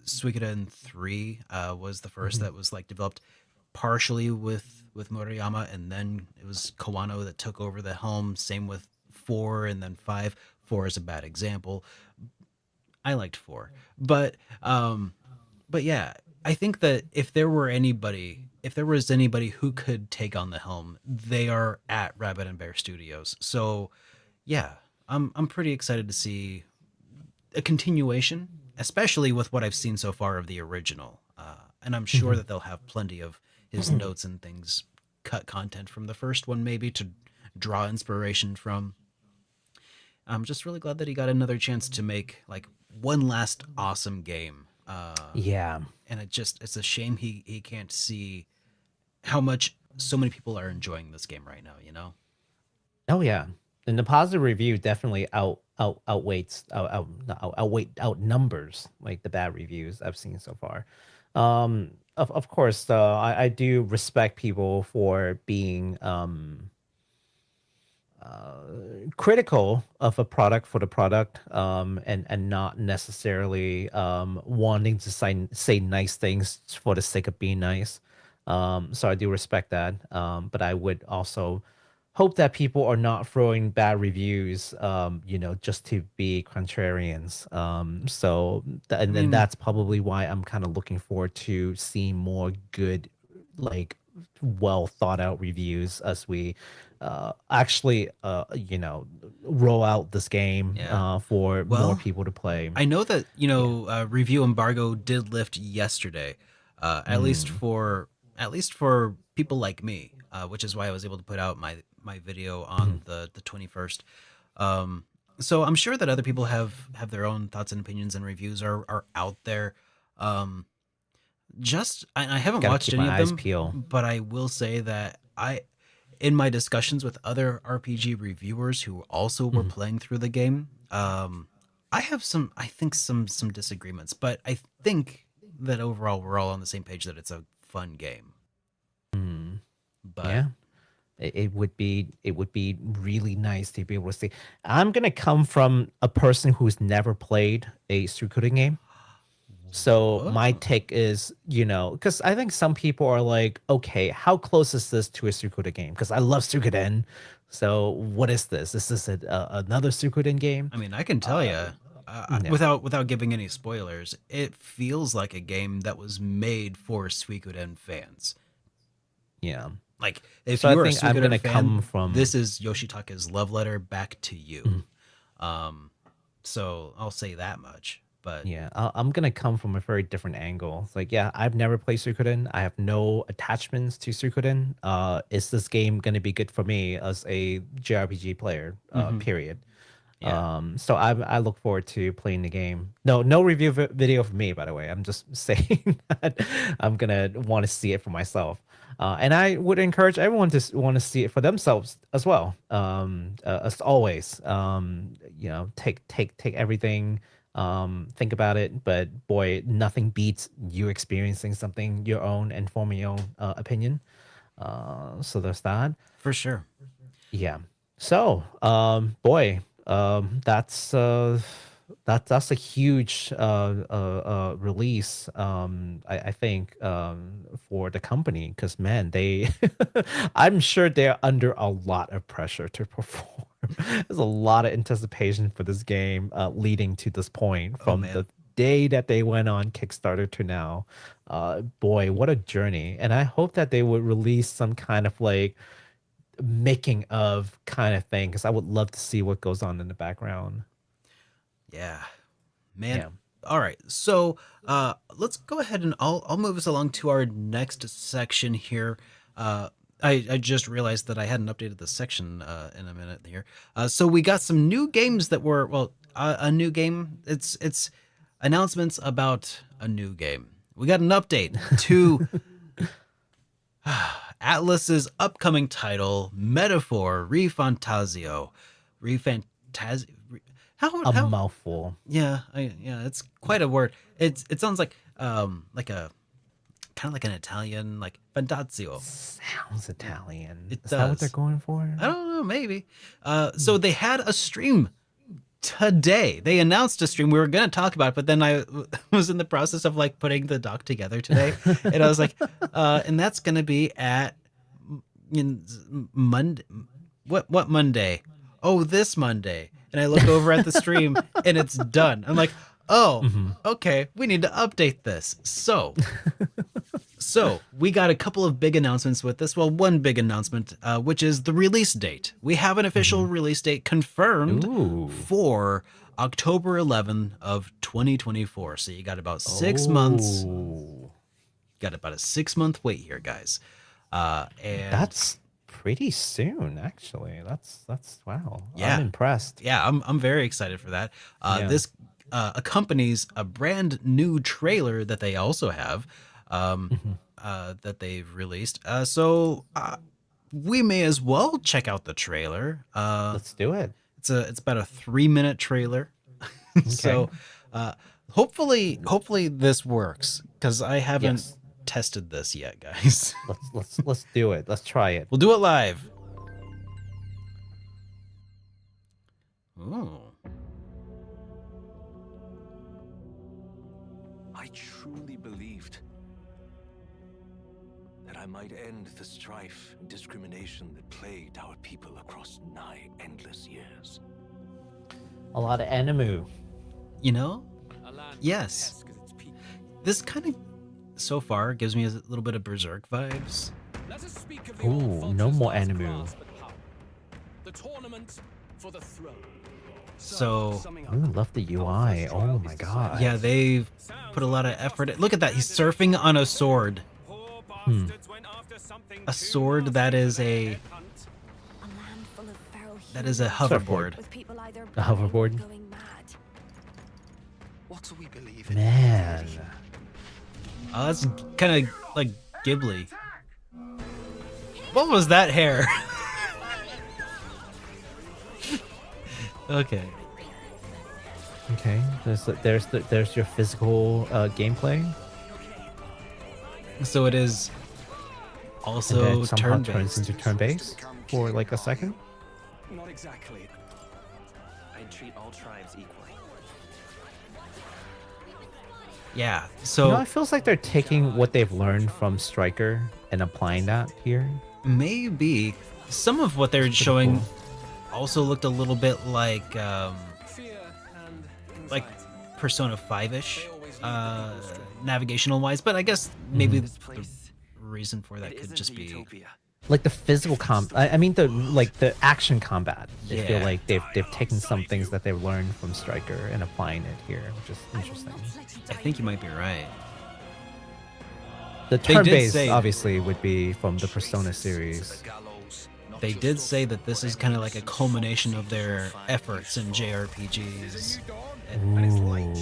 Suikoden 3 was the first Mhm. that was like developed partially with Murayama, and then it was Kawano that took over the helm. Same with 4 and then 5. 4 is a bad example. I liked 4. But but yeah, I think that if there was anybody who could take on the helm, they are at Rabbit and Bear Studios. So yeah, I'm pretty excited to see a continuation, especially with what I've seen so far of the original. And I'm sure Mhm. that they'll have plenty of his notes and things, cut content from the first one, maybe to draw inspiration from. I'm just really glad that he got another chance to make like one last awesome game. Yeah. And it's a shame he can't see how much so many people are enjoying this game right now. You know? Oh yeah, and the positive review definitely outnumbers like the bad reviews I've seen so far. Of course, I do respect people for being critical of a product for the product, and not necessarily wanting to say nice things for the sake of being nice. So I do respect that. But I would also hope that people are not throwing bad reviews, just to be contrarians. I And then mean, that's probably why I'm kind of looking forward to seeing more good, like well thought out reviews as we actually roll out this game yeah. for more Well, people to play. I know that Yeah. review embargo did lift yesterday, at least Mm. for people like me, which is why I was able to put out my video Mhm. on the 21st. Um, so I'm sure that other people have their own thoughts and opinions, and reviews are out there. Um, I haven't Gotta watched keep any my of eyes them, peeled. but I will say that in my discussions with other RPG reviewers who also were Mhm. playing through the game, I have I think some disagreements, but I think that overall we're all on the same page that it's a fun game. Mm. But Yeah. It would be really nice to be able to see. I'm gonna come from a person who's never played a Suikoden game. So my whoa, take is, because I think some people are like, okay, how close is this to a Suikoden game? Because I love Suikoden. So what is this? Is this another Suikoden game? I mean, I can tell Uh, you, no. without giving any spoilers, it feels like a game that was made for Suikoden fans. Yeah. Like, if So I you are a think I'm Suikoden gonna fan, come from. this is Yoshitaka's love letter back to you. Mhm. Um, so I'll say that much. But Yeah, I'm gonna come from a very different angle. It's like, yeah, I've never played Suikoden. I have no attachments to Suikoden. Is this game gonna be good for me as a JRPG player? mhm, Period. yeah, So I look forward to playing the game. No review video for me, by the way. I'm just saying that I'm gonna want to see it for myself. And I would encourage everyone to want to see it for themselves as well. As always, take everything. Think about it, but boy, nothing beats you experiencing something your own and forming your own opinion. So there's that. for sure. Yeah. So, boy, that's a huge release. I think for the company because man, they, I'm sure they're under a lot of pressure to perform. There's a lot of anticipation for this game leading to this point Oh from the man, day that they went on Kickstarter to now. Boy, what a journey! And I hope that they would release some kind of like making of kind of thing because I would love to see what goes on in the background. yeah, man. Yeah. All right, so let's go ahead and I'll move us along to our next section here. I just realized that I hadn't updated the section in a minute here. So we got some new games that were a new game. It's announcements about a new game. We got an update to Atlas's upcoming title, Metaphor ReFantazio. ReFantazio. A How mouthful. yeah, it's quite a word. It sounds like a kind of like an Italian like fantazio. Sounds Italian. It Is that what they're does. going for? I don't know, maybe. So they had a stream today. They announced a stream. We were gonna talk about it, but then I was in the process of like putting the doc together today, and I was like, and that's gonna be at Monday. What Monday? Oh, this Monday. And I look over at the stream and it's done. I'm like, Oh, Hmm. okay. We need to update this. So we got a couple of big announcements with this. Well, one big announcement, which is the release date. We have an official Hmm. release date confirmed Ooh. for October 11th of 2024. So you got about 6 months. Oh. Got about a 6 month wait here, guys. And That's pretty soon, actually. That's wow. I'm yeah, impressed. yeah, I'm very excited for that. Yeah. This accompanies a brand new trailer that they also have. Mhm. That they've released. So we may as well check out the trailer. Let's do it. It's about a 3 minute trailer. Okay. So uh, hopefully this works because I haven't Yes. tested this yet, guys. Let's do it. Let's try it. We'll do it live. Ooh. I truly believed that I might end the strife and discrimination that plagued our people across nigh endless years. A lot of anime. You know, A land yes. grotesque as its people. This kind of so far gives me a little bit of Berserk vibes. Let us speak of the Ooh, old no vulture's more last anime. grasp at power. The tournament for the throne. So summing Ooh, love the UI. Oh my god. yeah, they've put a lot of effort. Look at that. He's surfing on a sword. Hmm. A sword that is a hoverboard. A hoverboard? What do we believe in? Man. Oh, that's kind of like Ghibli. What was that hair? Okay. Okay. There's your physical gameplay. So it is And also then somehow turns turn-based. into turn-based for like a second. Not exactly. I treat all tribes equally. Yeah. You So know, it feels like they're taking what they've learned from Striker and applying that here. maybe some of what they're Pretty showing cool. also looked a little bit like Fear and like anxiety. Persona 5-ish, They always lead the people astray. navigational wise, but I guess maybe This the place, reason for that it could isn't just a be utopia. Like the physical I mean the action combat. I feel Yeah. like they've taken some things that they've learned from Striker and applying it here, which is interesting. I think you might be right. The They did turn-based say- obviously would be from the Persona series. They did say that this is kind of like a culmination of their efforts in JRPGs. Ooh.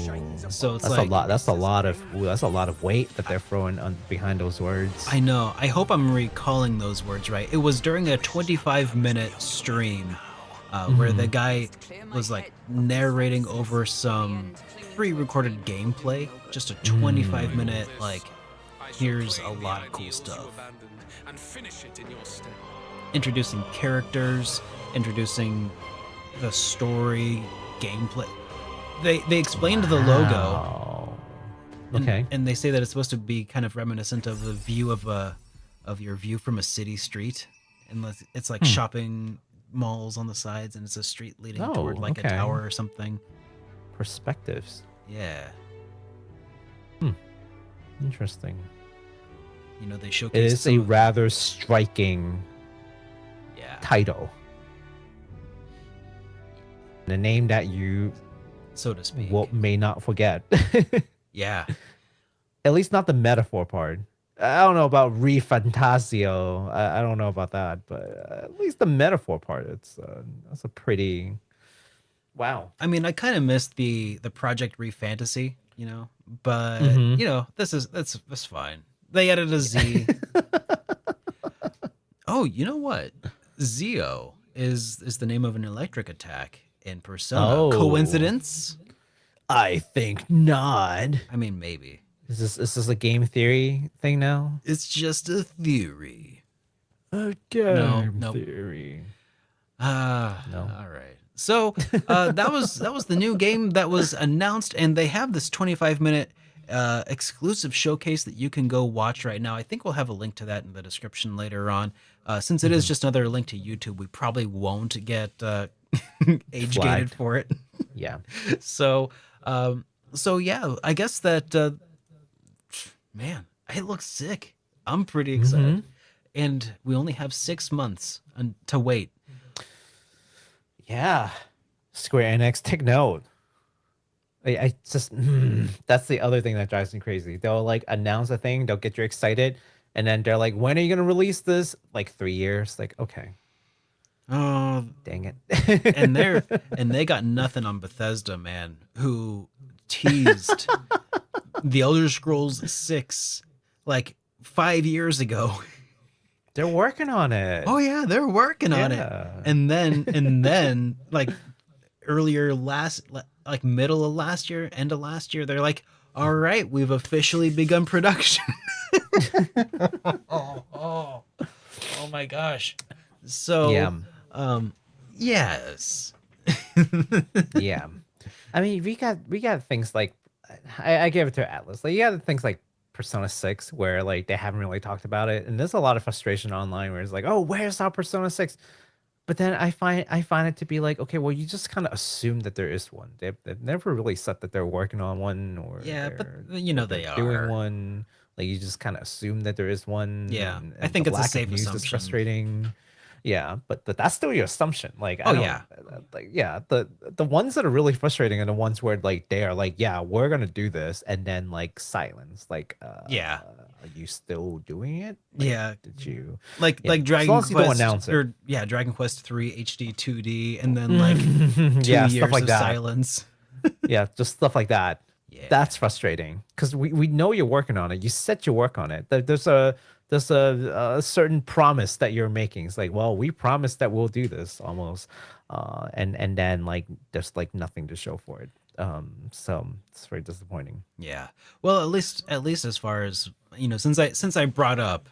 So it's That's like a lot. That's a lot of weight that they're throwing on behind those words. I know. I hope I'm recalling those words right. It was during a 25-minute stream where the guy was like narrating over some pre-recorded gameplay. Just a 25-minute like, here's a lot of cool stuff. And finish it in your stead. Introducing characters, introducing the story, gameplay. They explained the logo. Wow. And, Okay. and they say that it's supposed to be kind of reminiscent of the view of your view from a city street, and it's like shopping malls on the sides, and it's a street leading toward Oh, like a okay. tower or something. Perspectives. Yeah, Interesting. you know they It showcased. is a some of- rather striking yeah, title. The name that you so to speak. may not forget. Yeah, At least not the metaphor part. I don't know about ReFantazio. I don't know about that, but at least the metaphor part. That's a pretty wow. I mean I kind of missed the Project ReFantasy, you know, but Mhm. you know that's fine. They added a Z. Oh, you know what? Zeo is the name of an electric attack in Persona. Oh. Coincidence? I think not. I mean, maybe. Is this a game theory thing now? It's just a theory. A nope. theory. Ah, No. all right. So that was the new game that was announced, and they have this 25-minute exclusive showcase that you can go watch right now. I think we'll have a link to that in the description later on. Since it is just another link to YouTube, we probably won't get age gated Flagged. for it. Yeah. So So yeah, I guess that man, it looks sick. I'm pretty excited. And we only have 6 months to wait. Yeah. Square Enix, take note. I just that's the other thing that drives me crazy. They'll like announce a thing, they'll get you excited, and then they're like, "When are you gonna release this?" Like 3 years. Like, okay, Oh, dang it. and they got nothing on Bethesda, man, who teased The Elder Scrolls 6 like 5 years ago. They're working on it. Oh yeah, they're working on it. Yeah. And then like like middle of last year, end of last year, they're like, "All right, we've officially begun production." Oh my gosh. So, Yeah. yes. Yeah. I mean, we got things like I give it to Atlas. Like you got things like Persona 6 where like they haven't really talked about it, and there's a lot of frustration online where it's like, oh, where's our Persona 6? But then I find it to be like, okay, well, you just kind of assume that there is one. They've never really said that they're working on one or Yeah, but they're you know that they they're doing are. one. Like you just kind of assume that there is one. Yeah, I and think the it's a lack of safe news is assumption. frustrating. Yeah, but that's still your assumption. Like, I Oh, don't yeah. like, yeah, the ones that are really frustrating are the ones where like they are like, yeah, we're gonna do this, and then like silence. Like, Yeah. are you still doing it? Like, Yeah. did you? Like Yeah, as long Dragon as you don't Quest announce it. or yeah, Dragon Quest 3 HD 2D and then like 2 Yeah, years stuff like of that. silence. Yeah, just stuff like that. Yeah. That's frustrating because we know you're working on it. You said you work on it. There's a certain promise that you're making. It's like, well, we promised that we'll do this almost, and then like there's like nothing to show for it. So it's very disappointing. Yeah. Well, at least as far as, you know, since I brought up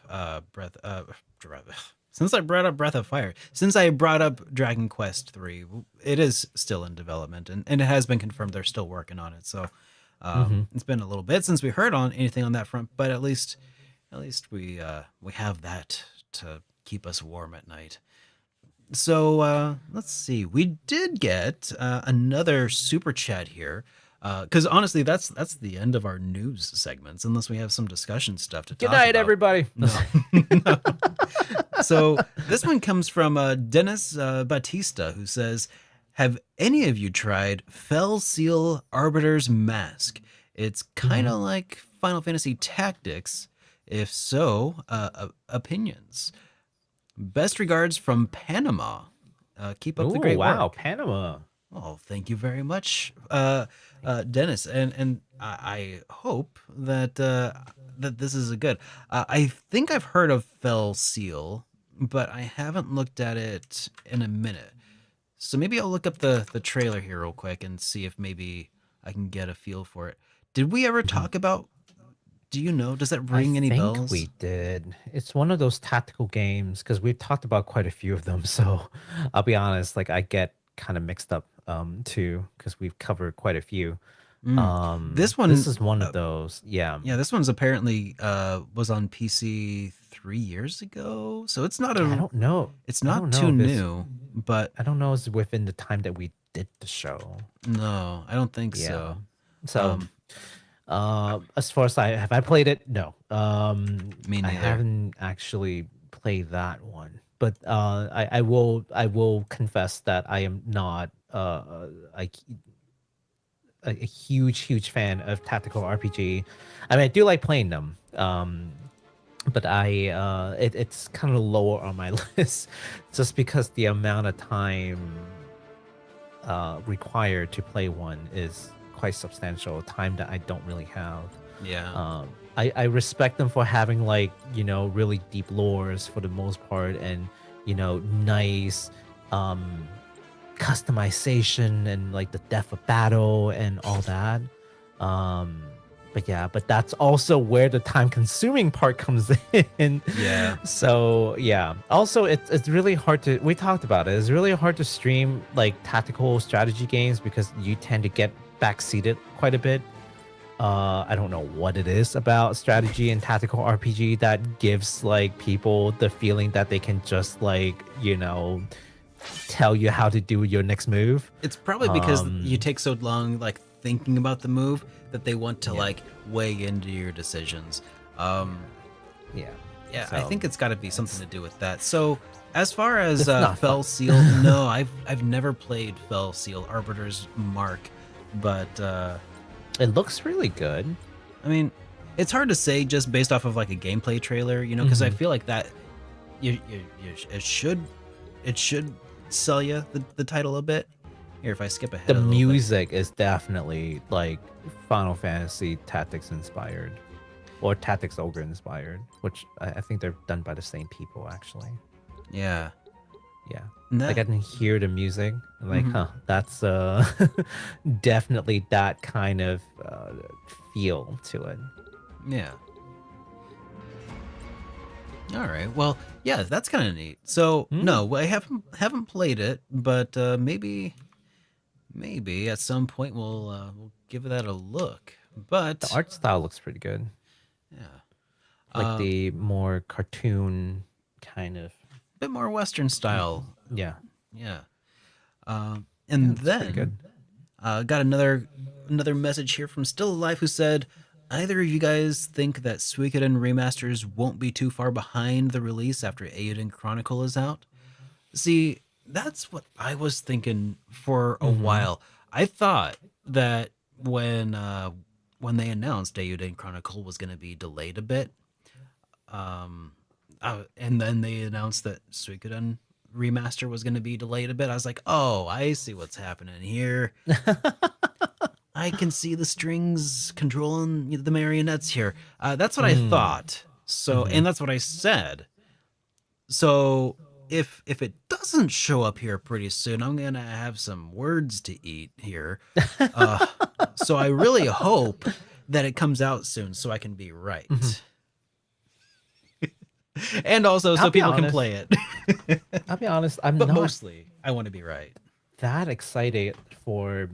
since I brought up Breath of Fire, since I brought up Dragon Quest 3, it is still in development and it has been confirmed they're still working on it. So it's been a little bit since we heard on anything on that front, but at least we have that to keep us warm at night. So let's see. We did get another super chat here, because honestly, that's the end of our news segments, unless we have some discussion stuff to Good talk night, about. everybody. No. No. So this one comes from Dennis Batista, who says, "Have any of you tried Fell Seal Arbiter's Mask? It's kind of like Final Fantasy Tactics. If so, opinions. Best regards from Panama. Keep up the Ooh, great wow, work." Panama. Oh, thank you very much, Dennis. And I hope that that this is a good. I think I've heard of Fell Seal, but I haven't looked at it in a minute. So maybe I'll look up the trailer here real quick and see if maybe I can get a feel for it. Did we ever talk about? Do you know? Does that ring any bells? I think we did. It's one of those tactical games because we've talked about quite a few of them. So I'll be honest, like I get kind of mixed up too because we've covered quite a few. This one This is one of those. Yeah. Yeah, this one's apparently was on PC 3 years ago, so it's not I don't know. it's I not don't too know if it's- new, but I don't know. It's within the time that we did the show. no, I don't think Yeah. so. So, as far as have I played it? No. Me I neither. haven't actually played that one, but I will confess that I am not a huge fan of tactical RPG. I mean, I do like playing them. But it's kind of lower on my list just because the amount of time required to play one is quite substantial, time that I don't really have. Yeah. I respect them for having like, you know, really deep lores for the most part, and, you know, nice customization and like the depth of battle and all that. But that's also where the time consuming part comes in. Yeah. So yeah. Also, it's really hard to. We talked about it. It's really hard to stream like tactical strategy games because you tend to get backseated quite a bit. I don't know what it is about strategy and tactical RPG that gives like people the feeling that they can just like, you know, tell you how to do your next move. It's probably because you take so long like thinking about the move that they want to Yeah. like weigh into your decisions. Yeah. Yeah, I So, think it's got to be something to do with that. So, as far as it's not Fell fun. Seal, no, I've never played Fell Seal Arbiter's Mark, but It looks really good. I mean, it's hard to say just based off of like a gameplay trailer, you know, because I Mhm. feel like that it should sell you the title a bit. Here, if I skip ahead The a little bit, music is definitely like Final Fantasy Tactics inspired, or Tactics Ogre inspired, which I think they're done by the same people actually. yeah, Yeah. and Like that, I can hear the music. I'm like, Mhm. huh, that's definitely that kind of feel to it. yeah. All right. Well, yeah, that's kind of neat. So no, I haven't played it, but maybe at some point we'll give that a look. The But art style looks pretty good. yeah, Like a the more cartoon kind of. bit more Western style. Yeah. Yeah. Yeah, And it's pretty then good. got another message here from Still Alive who said, either of you guys think that Suikoden remasters won't be too far behind the release after Eiyuden Chronicle is out? See, that's what I was thinking for a Mm-hmm. while. I thought that when they announced Eiyuden Chronicle was going to be delayed a bit, and then they announced that Suikoden remaster was going to be delayed a bit. I was like, oh, I see what's happening here. I can see the strings controlling the marionettes here. That's what I Mm. thought. So, Mm-hmm. and that's what I said. So, if it doesn't show up here pretty soon, I'm gonna have some words to eat here. Uh, so I really hope that it comes out soon, so I can be Mm-hmm. right, and also I'll so be people can honest. play it. I'll be honest. I'm But not mostly, I want to be right. that excited for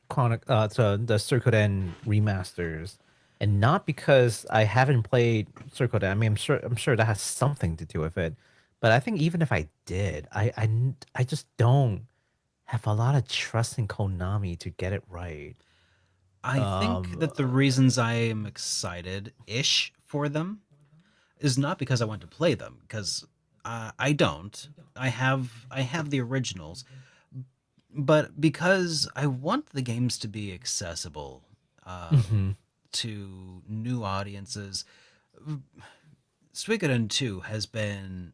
the Suikoden remasters, and not because I haven't played Suikoden. I mean, I'm sure that has something to do with it. But I think even if I did, I just don't have a lot of trust in Konami to get it right. I think Um, that the reasons I am excited ish for them is not because I want to play them, because I don't. I have the originals, but because I want the games to be accessible mhm. to new audiences. Suikoden 2 has been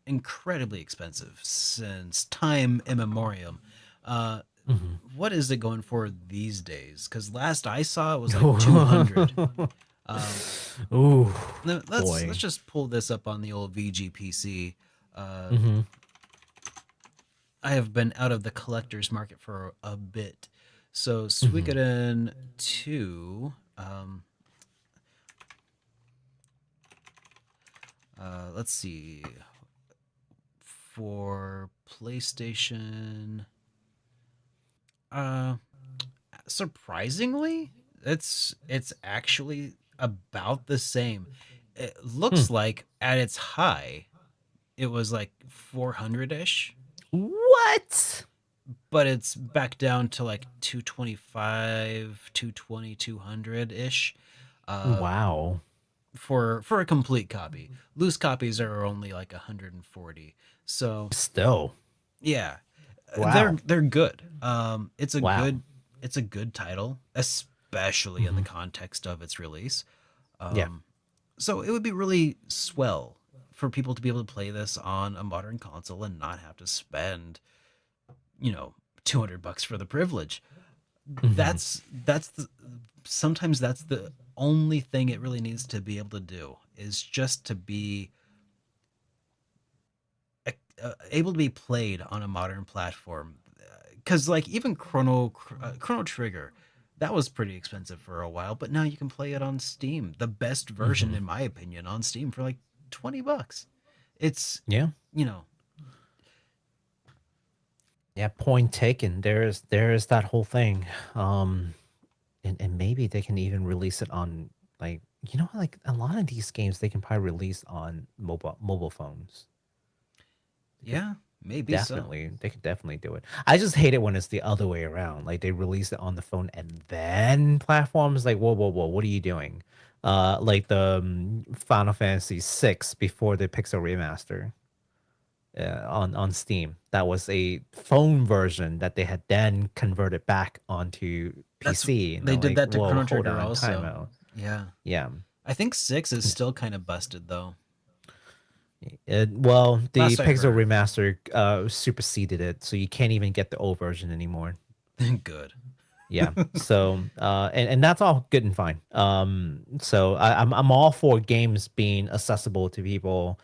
incredibly expensive since time immemorial. Uh, what is it going for these days? Because last I saw it was like 200. Um, Ooh, let's boy. just pull this up on the old VGPC. Uh, Hmm. I have been out of the collector's market for a bit. So Hmm. Suikoden 2, let's see, for PlayStation, uh, surprisingly, it's actually about the same. It Hmm. looks like at its high, it was like 400-ish, What? but it's back down to like 225, 220, 200-ish. Uh, Wow. for a complete copy. Loose copies are only like 140. So, Still. yeah. Wow. They're good. Wow. It's a good title, especially in the Hmm. context of its release. Yeah. So it would be really swell for people to be able to play this on a modern console and not have to spend, you know, $200 for the privilege. Hmm. That's the, sometimes that's the only thing it really needs to be able to do is just to be able to be played on a modern platform. Because like even Chrono Trigger, that was pretty expensive for a while, but now you can play it on Steam. The best version, Hmm. in my opinion, on Steam for like $20. It's Yeah. you know Yeah. Point taken. There's that whole thing. And maybe they can even release it on like like a lot of these games they can probably release on mobile phones. They could yeah, Maybe so. Definitely, they could definitely do it. I just hate it when it's the other way around. Like they release it on the phone and then platforms like, whoa, whoa, whoa, what are you doing? Like the Final Fantasy VI before the Pixel remaster on Steam. That was a phone version that they had then converted back onto That's PC, and they they're did like, that to whoa, Chrono hold Trigger on, time also. out. Yeah. Yeah. I think 6 is still kind of busted though. Well, the Last I Pixel heard. remaster superseded it, so you can't even get the old version anymore. Good. Yeah. So and that's all good and fine. So I'm all for games being accessible to people.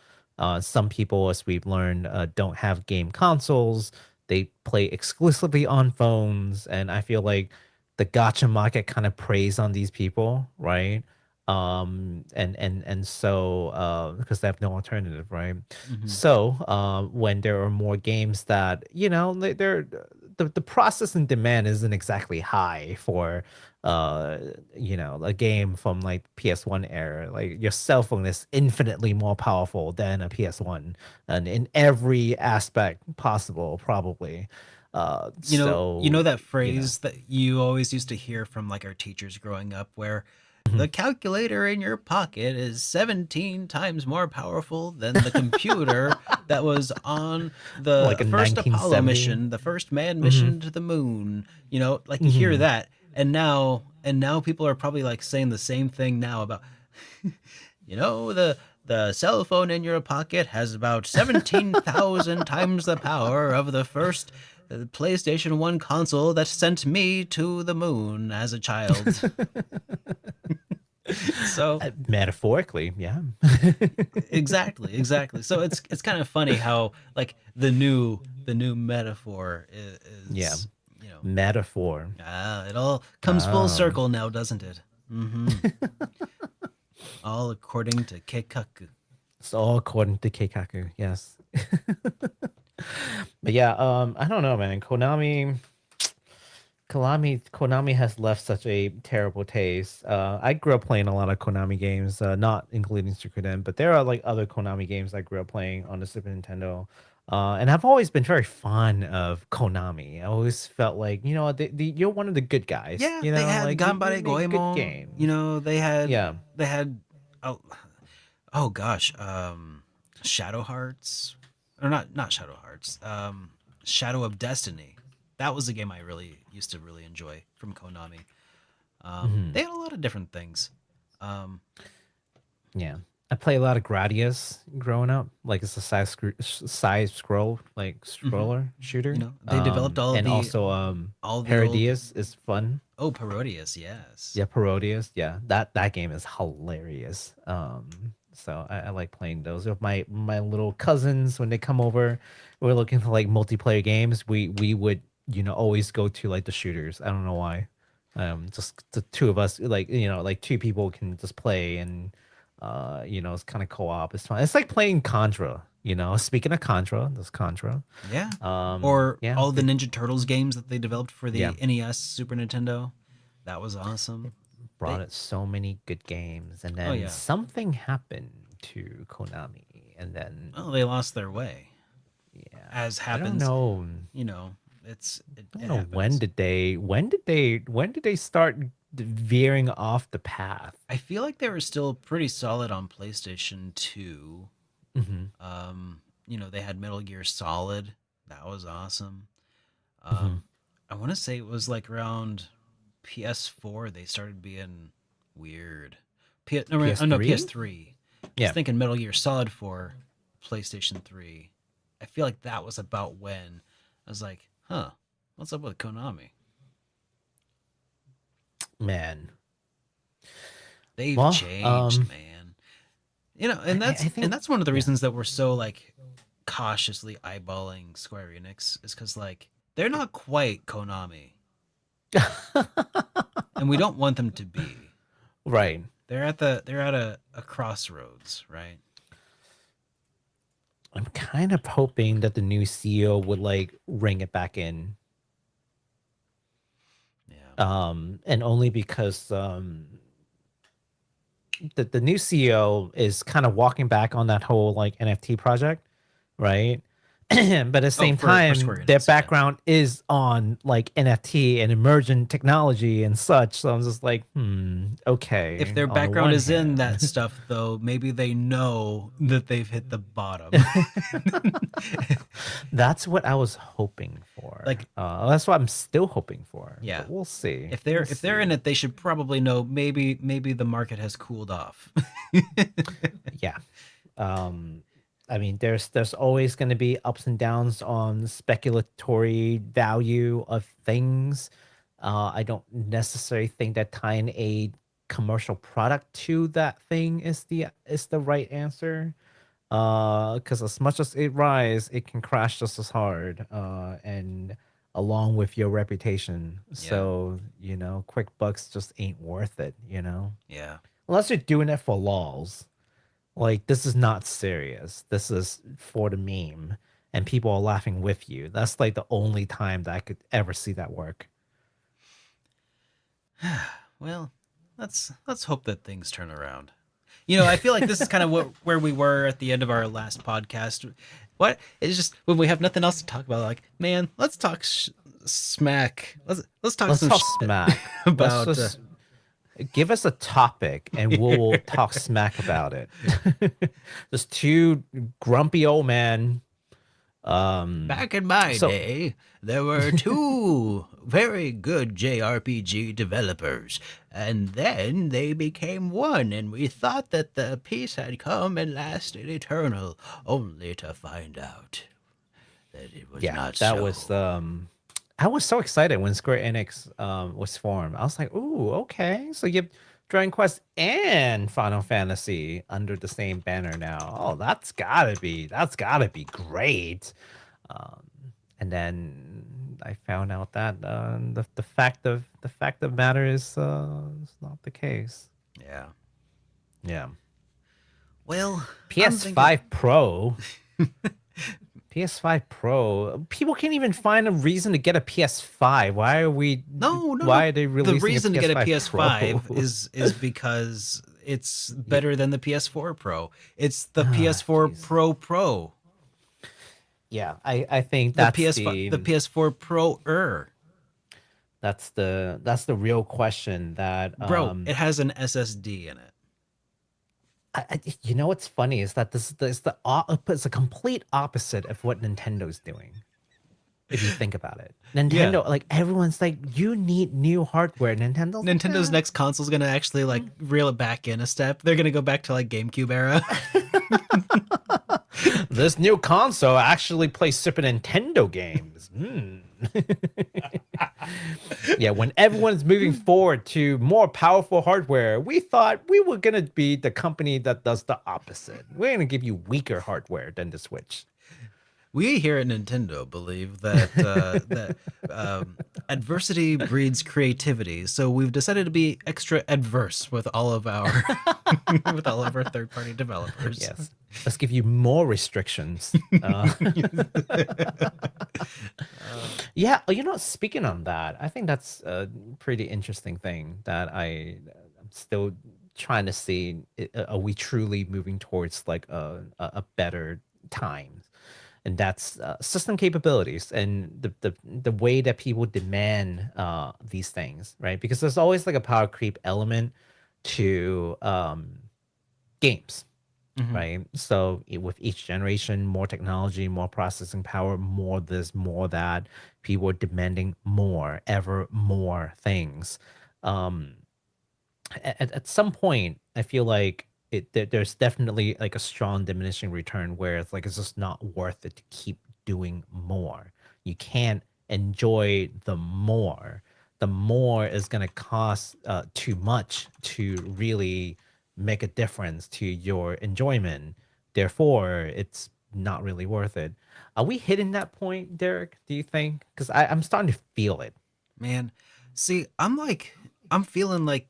Some people, as we've learned, don't have game consoles. They play exclusively on phones, and I feel like the gotcha market kind of preys on these people, right? And so because they have no alternative, right? Hmm. So when there are more games that they're the processing demand isn't exactly high for a game from like PS1 era. Like your cell phone is infinitely more powerful than a PS1 and in every aspect possible, probably. You know So that phrase that you always used to hear from like our teachers growing up where Mhm. the calculator in your pocket is 17 times more powerful than the computer that was on Like the a first Apollo 1970. mission, the first manned Hmm. mission to the moon. You know, like you hear Hmm. that, and now people are probably like saying the same thing now about the cell phone in your pocket has about 17,000 times the power of the first PlayStation 1 console that sent me to the moon as a child. So Metaphorically, yeah. exactly, exactly. So it's kind of funny how like the new metaphor Yeah. is, you know, Metaphor. it all comes full Oh. circle now, doesn't it? Hmm. All according to Keikaku. It's all according to Keikaku, yes. But yeah, I don't know, man. Konami has left such a terrible taste. I grew up playing a lot of Konami games, not including Suikoden, but there are like other Konami games I grew up playing on the Super Nintendo. And I've always been very fond of Konami. I always felt like, you're one of the good guys, Yeah, they had like you Ganbare make good Goemon. You games. know, Yeah. they had oh, oh gosh, Shadow Hearts, or not Shadow Hearts, Shadow of Destiny. That was a game I really used to really enjoy from Konami. Hmm. They had a lot of different things. Um, Yeah. I play a lot of Gradius growing up. Like it's a side scroll, like mhm. scroller You shooter. know, they developed And also all the old Parodius is fun. Parodius, yes. Yeah, Parodius. Yeah, that game is hilarious. So I like playing those with my little cousins when they come over. We're looking for like multiplayer games. We would always go to like the shooters. I don't know why. Just the two of us, like like two people can just play, and it's kind of co-op. It's fun. It's like playing Contra. Speaking of Contra, there's Contra. Yeah. Or Yeah, all the Ninja Turtles games that they developed for yeah. the NES, Super Nintendo. That was awesome. Brought They it so many good games, and Oh then yeah. something happened to Konami, and then Oh, they lost their way. yeah, As I don't happens, know. you know, I don't it know when happens. did they start veering off the path? I feel like they were still pretty solid on PlayStation 2. Hmm. You know, they had Metal Gear Solid. That was awesome. Hmm. Um, I want to say it was like around PS4 they started being weird. Oh no, PS3. PS3. I was Yeah, thinking Metal Gear Solid for PlayStation 3. I feel like that was about when I was like, huh, what's up with Konami? man. They've Well, changed, man. You know, I and think that's one of the yeah. reasons that we're so like cautiously eyeballing Square Enix is because like they're not quite Konami, and we don't want them to be. Right. They're at a crossroads, right? I'm kind of hoping that the new CEO would like ring it back in. Yeah. And only because the new CEO is kind of walking back on that whole like NFT project, right? But at the same for time, Square Enix, their yeah. background is on like NFT and emergent technology and such. So I'm just like, okay. If their on the background one is in that hand. stuff, though, maybe they know that they've hit the bottom. That's what I was hoping for. Like, That's what I'm still hoping for. yeah, But we'll see. if they're in it, they should probably know maybe the market has cooled off. Yeah. I mean, there's always going to be ups and downs on speculatory value of things. I don't necessarily think that tying a commercial product to that thing is the right answer. Because as much as it rise, it can crash just as hard. And along with your reputation, so quick bucks just ain't worth it. Yeah. Unless you're doing it for lols. Like, this is not serious. This is for the meme, and people are laughing with you. That's like the only time that I could ever see that work. Well, let's hope that things turn around. I feel like this is kind of where we were at the end of our last podcast. What it's just when we have nothing else to talk about, like, man, let's talk smack. Let's talk some shit smack about. Let's just give us a topic and we'll talk smack about it. Just two grumpy old men. Back in my day, there were two very good JRPG developers, and then they became one, and we thought that the peace had come and lasted eternal, only to find out that it was not so. That was I was so excited when Square Enix was formed. I was like, ooh, okay. So you have Dragon Quest and Final Fantasy under the same banner now. Oh, that's gotta be great. And then I found out that the fact of matter is not the case. Yeah. Yeah. Well, PS5 Pro. PS5 Pro. People can't even find a reason to get a PS5. Why are we? No. Why are they releasing? The reason to get a PS5 Pro? is because it's better than the PS4 Pro. It's the PS4 Pro. Yeah, I think that's the PS4 Pro. That's the real question. That bro, it has an SSD in it. You know what's funny is that it's the complete opposite of what Nintendo's doing. If you think about it, Nintendo, like, everyone's like, you need new hardware. Nintendo's next console is gonna actually like reel it back in a step. They're gonna go back to like GameCube era. This new console actually plays Super Nintendo games. Yeah, when everyone's moving forward to more powerful hardware, we thought we were gonna be the company that does the opposite. We're gonna give you weaker hardware than the Switch. We here at Nintendo believe that adversity breeds creativity, so we've decided to be extra adverse with all of our third-party developers. Yes, let's give you more restrictions. Yeah, speaking on that, I think that's a pretty interesting thing that I'm still trying to see. Are we truly moving towards like a better time? And that's system capabilities and the way that people demand these things, right? Because there's always like a power creep element to games, right? So with each generation, more technology, more processing power, more this, more that, people are demanding more, ever more things. At some point, I feel like there's definitely like a strong diminishing return where it's like it's just not worth it to keep doing more. You can't enjoy the more. The more is going to cost too much to really make a difference to your enjoyment. Therefore, it's not really worth it. Are we hitting that point, Derek? Do you think? Because I'm starting to feel it. Man, see, I'm feeling like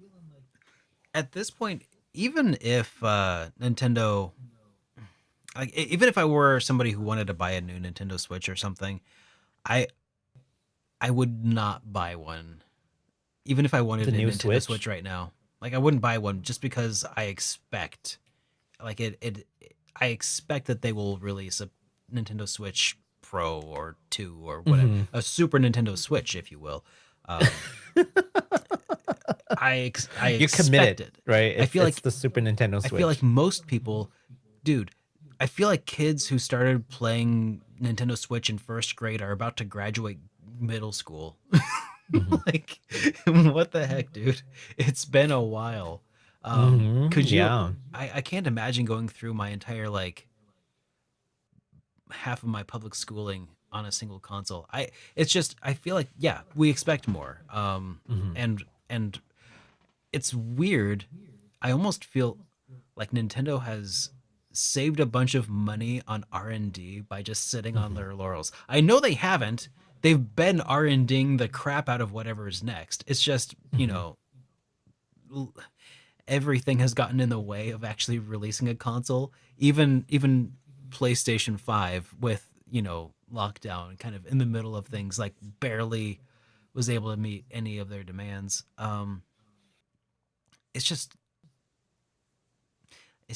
at this point, even if Nintendo, like, even if I were somebody who wanted to buy a new Nintendo Switch or something, I would not buy one. Even if I wanted a Nintendo Switch right now, like, I wouldn't buy one just because I expect, like, I expect that they will release a Nintendo Switch Pro or 2 or whatever, Mhm. a Super Nintendo Switch, if you will. Um, I You're committed, expected. right? I It's feel it's like the Super Nintendo I feel like Switch. most people, dude. I feel like kids who started playing Nintendo Switch in first grade are about to graduate middle school. Mhm. Like, what the heck, dude? It's been a while. Could you? Yeah. I can't imagine going through my entire like half of my public schooling on a single console. It's just I feel like yeah, we expect more. Mhm. And it's weird. I almost feel like Nintendo has saved a bunch of money on R&D by just sitting on Mhm. their laurels. I know they haven't. They've been R&Ding the crap out of whatever is next. It's just, Mhm. everything has gotten in the way of actually releasing a console. Even PlayStation 5 with, lockdown kind of in the middle of things like barely was able to meet any of their demands. It's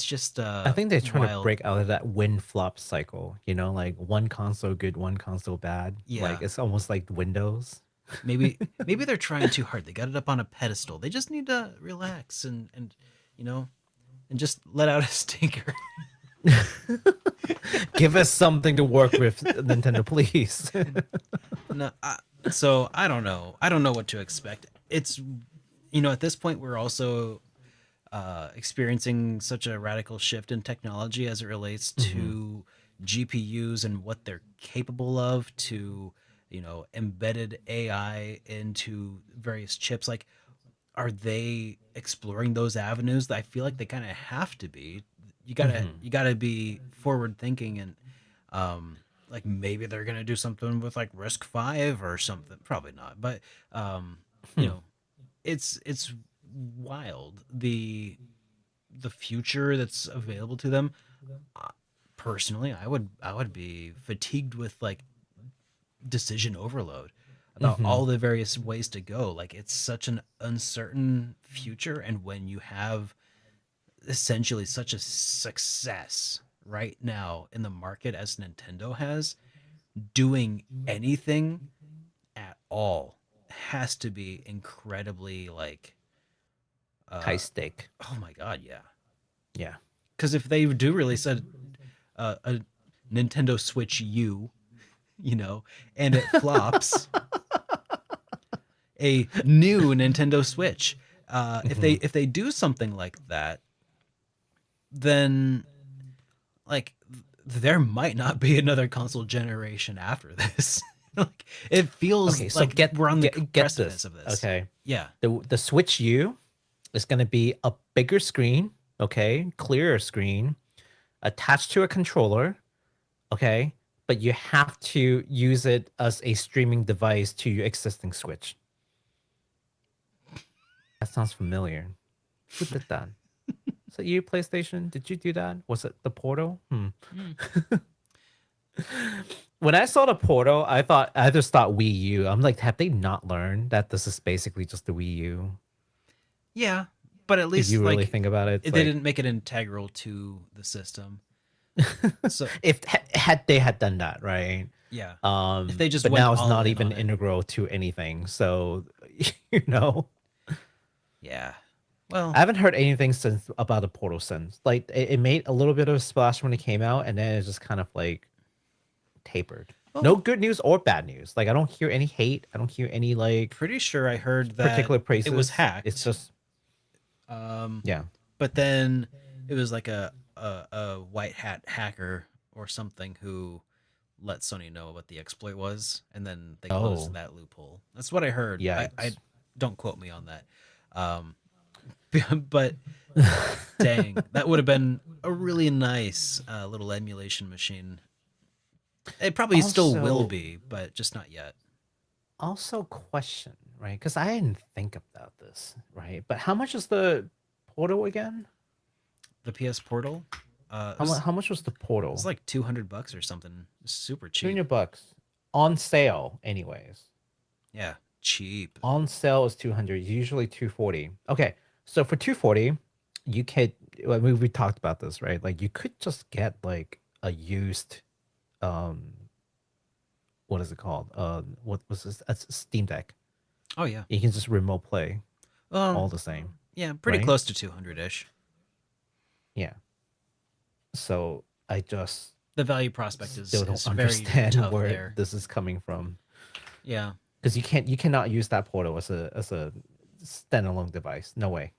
just I think they're trying to wild. break out of that win flop cycle, like one console good, one console bad. Yeah. Like it's almost like Windows. Maybe they're trying too hard. They got it up on a pedestal. They just need to relax and you know and just let out a stinker. Give us something to work with, Nintendo, please. No, so I don't know. I don't know what to expect. It's at this point we're also experiencing such a radical shift in technology as it relates Mhm. to GPUs and what they're capable of, to embedded AI into various chips. Like, are they exploring those avenues? I feel like they kind of have to be. You gotta Mhm. you gotta be forward thinking, and like maybe they're gonna do something with like Risk 5 or something. Probably not, but you Hmm. know, it's wild the future that's available to them. Uh, Personally, I would be fatigued with like decision overload about Mhm. all the various ways to go. Like, it's such an uncertain future, and when you have essentially such a success right now in the market as Nintendo has, doing anything at all has to be incredibly like High uh stake. oh my god, yeah. Yeah. Because if they do release a Nintendo Switch U, and it flops, a new Nintendo Switch. If they Mhm. if they do something like that, then like there might not be another console generation after this. Like, it feels Okay, so like we're on the get precipice this. of this. Okay. Yeah. The Switch U is going to be a bigger screen, okay? Clearer screen attached to a controller, okay? But you have to use it as a streaming device to your existing Switch. That sounds familiar. Who did that? Is it you, PlayStation? Did you do that? Was it the Portal? Hmm. Mm. When I saw the Portal, I just thought Wii U. I'm like, have they not learned that this is basically just the Wii U? Yeah, but at If least you really like think about it, it's they like didn't make it integral to the system. So if had they had done that, right? yeah, if they just But went now it's all not in even on it. integral to anything. So, you know, Yeah. Well, I haven't heard anything since about the Portal since. Like it made a little bit of a splash when it came out, and then it just kind of like tapered. No well, good news or bad news. Like I don't hear any hate. I don't hear any like pretty sure I heard that particular it was praises. It's hacked. just Um, yeah. but then it was like a white hat hacker or something who let Sony know what the exploit was, and then they closed Oh, that loophole. That's what I heard. I yikes. don't quote me on that. Um, but dang, that would have been a really nice little emulation machine. It probably still will Also, be, but just not yet. question, right? Because I didn't think about this, right? But how much is the Portal again? The PS Portal, it How much? was How much was the it was Portal? like $200 or something. Super cheap. 200 bucks on sale, anyways. Yeah, cheap. On sale is 200. Usually 240. Okay, so for 240, you could. Well, we talked about this, right? Like you could just get like a used um what is it called? What was this? That's Steam Deck. Oh yeah. You can just remote play Well, all the same, yeah, pretty right? close to 200 ish. Yeah. So I just The value prospect still don't is very understand tough where there. this is coming from, Yeah. because you cannot use that portal as a standalone device. No way.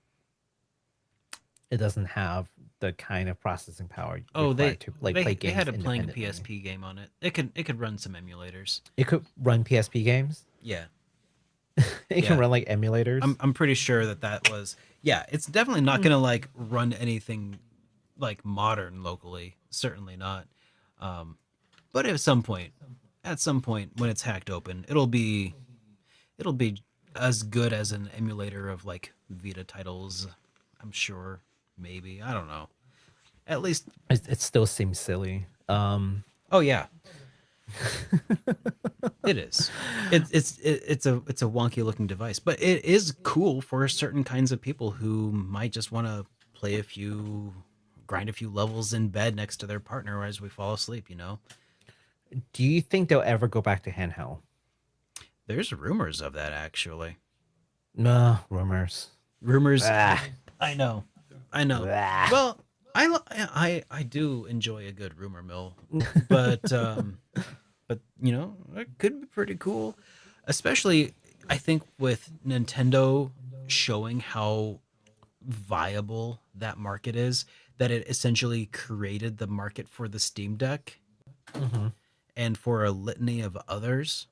It doesn't have the kind of processing power Oh, required to like play they had games it playing a independently. PSP game on it. It could run some emulators. It could run PSP games. Yeah. It can Yeah. run like emulators. I'm pretty sure that that was yeah, it's definitely not going to like run anything like modern locally. Certainly not. But at some point when it's hacked open, it'll be as good as an emulator of like Vita titles. I'm sure. Maybe. I don't know. At least It still seems silly. oh yeah, it is. It's a wonky looking device, but it is cool for certain kinds of people who might just want to play a few grind a few levels in bed next to their partner as we fall asleep, you know. Do you think they'll ever go back to handheld? There's rumors of that actually. No, rumors. Rumors. Ah, I know. I know. ah. Well, I do enjoy a good rumor mill, but you know, it could be pretty cool, especially I think with Nintendo showing how viable that market is, that it essentially created the market for the Steam Deck Mhm. and for a litany of others.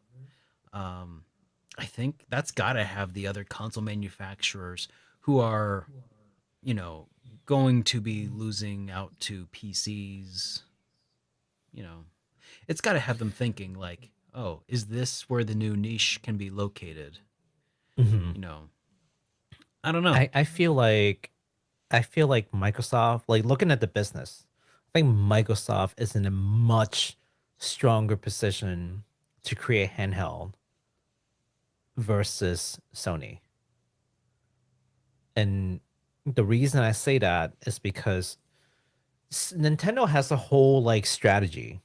Um, I think that's got to have the other console manufacturers who are, you know, going to be losing out to PCs, you know, it's got to have them thinking like, oh, is this where the new niche can be located? Mhm. You know, I don't know. I feel like Microsoft, like looking at the business, I think Microsoft is in a much stronger position to create handheld versus Sony. And the reason I say that is because Nintendo has a whole like strategy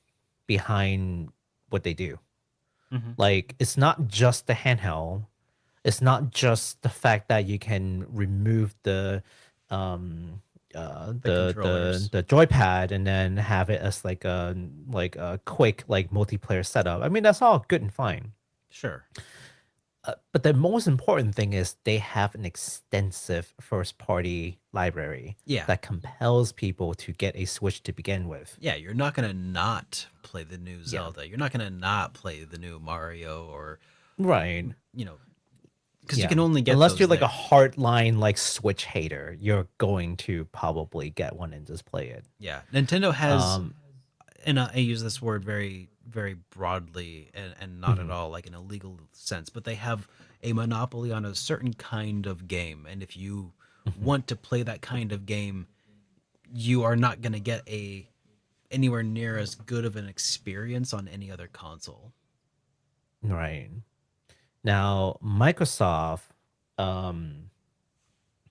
behind what they do. Hmm. Like it's not just the handheld. It's not just the fact that you can remove um The controllers. the joypad and then have it as like a quick like multiplayer setup. I mean that's all good and fine. Sure. But the most important thing is they have an extensive first party library Yeah. that compels people to get a Switch to begin with. Yeah. You're not going to not play the new Yeah. Zelda. You're not going to not play the new Mario or, Right. you know, because you Yeah. can only get Unless those you're like a there. hardline like Switch hater, you're going to probably get one and just play it. Yeah. Nintendo has, Um, and I use this word very broadly and not at mhm, all like in a legal sense, but they have a monopoly on a certain kind of game. And if you mhm. want to play that kind of game, you are not going to get a anywhere near as good of an experience on any other console. Right. Now, um,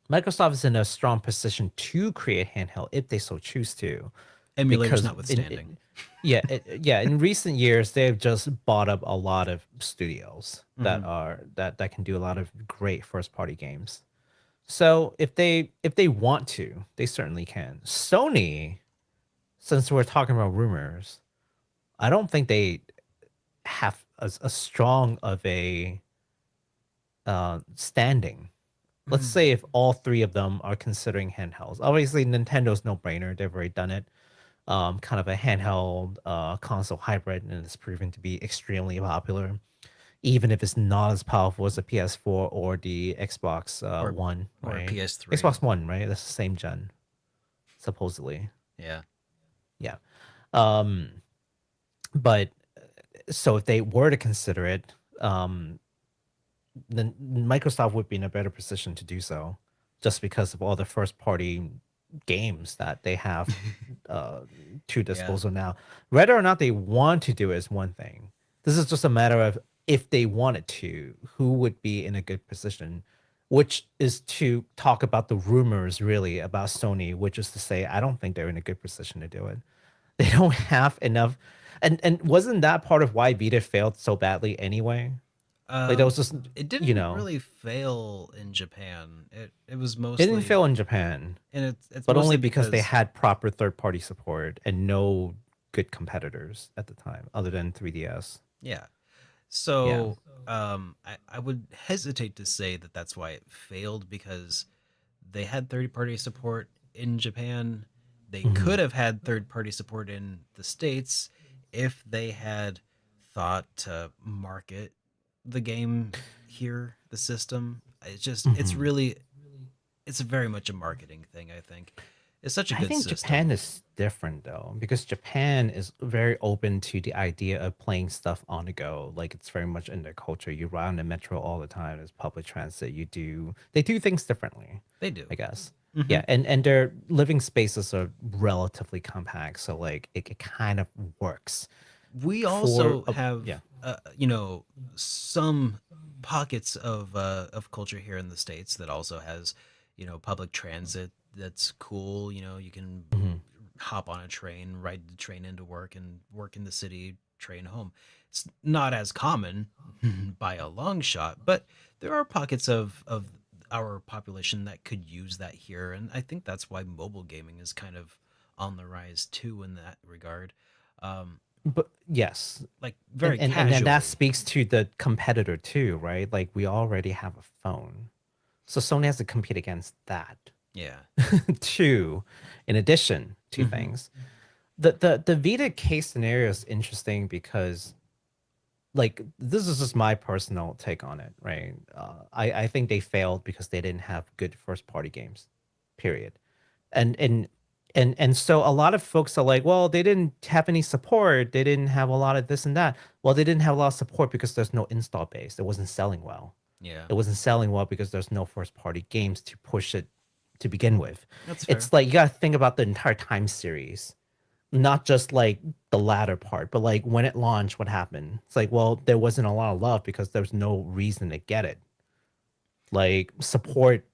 Microsoft is in a strong position to create handheld if they so choose to, Emulators because notwithstanding. yeah, in recent years they've just bought up a lot of studios Hmm. that can do a lot of great first party games. So if they want to, they certainly can. Sony, since we're talking about rumors, I don't think they have as strong of a standing. Let's say if all three of them are considering handhelds. Obviously, Nintendo's no brainer; they've already done it. Kind of a handheld console hybrid, and it's proven to be extremely popular, even if it's not as powerful as the PS4 or the Xbox or One, or right? PS3. Xbox One, right? That's the same gen, supposedly. Yeah. Yeah. Um, but so if they were to consider it, then Microsoft would be in a better position to do so, just because of all the first party games that they have uh, to Yeah. disposal now. Whether or not they want to do it is one thing. This is just a matter of if they wanted to, who would be in a good position, which is to talk about the rumors really about Sony, which is to say, I don't think they're in a good position to do it. They don't have enough, and wasn't that part of why Vita failed so badly anyway? Like that was just, It you didn't know, really fail in Japan. It was it didn't mostly, fail in Japan, and it's but mostly only because they because had proper third party support and no good competitors at the time other than 3DS. yeah. Yeah. So I would hesitate to say that that's why it failed because they had third party support in Japan. They Hmm. could have had third party support in the States if they had thought to market the game here, the system. It's Hmm. really, it's very much a marketing thing, I think. It's such a I good think Japan system. is different though, because Japan is very open to the idea of playing stuff on the go. Like it's very much in their culture. You ride on the metro all the time. There's public transit. They do things differently, They do. I guess. Hmm. Yeah, and their living spaces are relatively compact, so like it kind of works We for also have, yeah. some pockets of culture here in the States that also has, public transit that's cool. You can Mhm. hop on a train, ride the train into work, and work in the city, train home. It's not as common by a long shot, but there are pockets of our population that could use that here, and I think that's why mobile gaming is kind of on the rise too in that regard. Um, But yes, like very and then that casually. speaks to the competitor too, right? Like we already have a phone, so Sony has to compete against that. Yeah. Two, in addition to Hmm. things, the Vita case scenario is interesting because like this is just my personal take on it, right? I think they failed because they didn't have good first party games, period. And so a lot of folks are like, well, they didn't have any support, they didn't have a lot of this and that. Well, they didn't have a lot of support because there's no install base. It wasn't selling well. Yeah. It wasn't selling well because there's no first party games to push it to begin with. That's fair. It's like you got to think about the entire time series, not just like the latter part, but like when it launched, what happened? It's like, well, there wasn't a lot of love because there's no reason to get it. Like support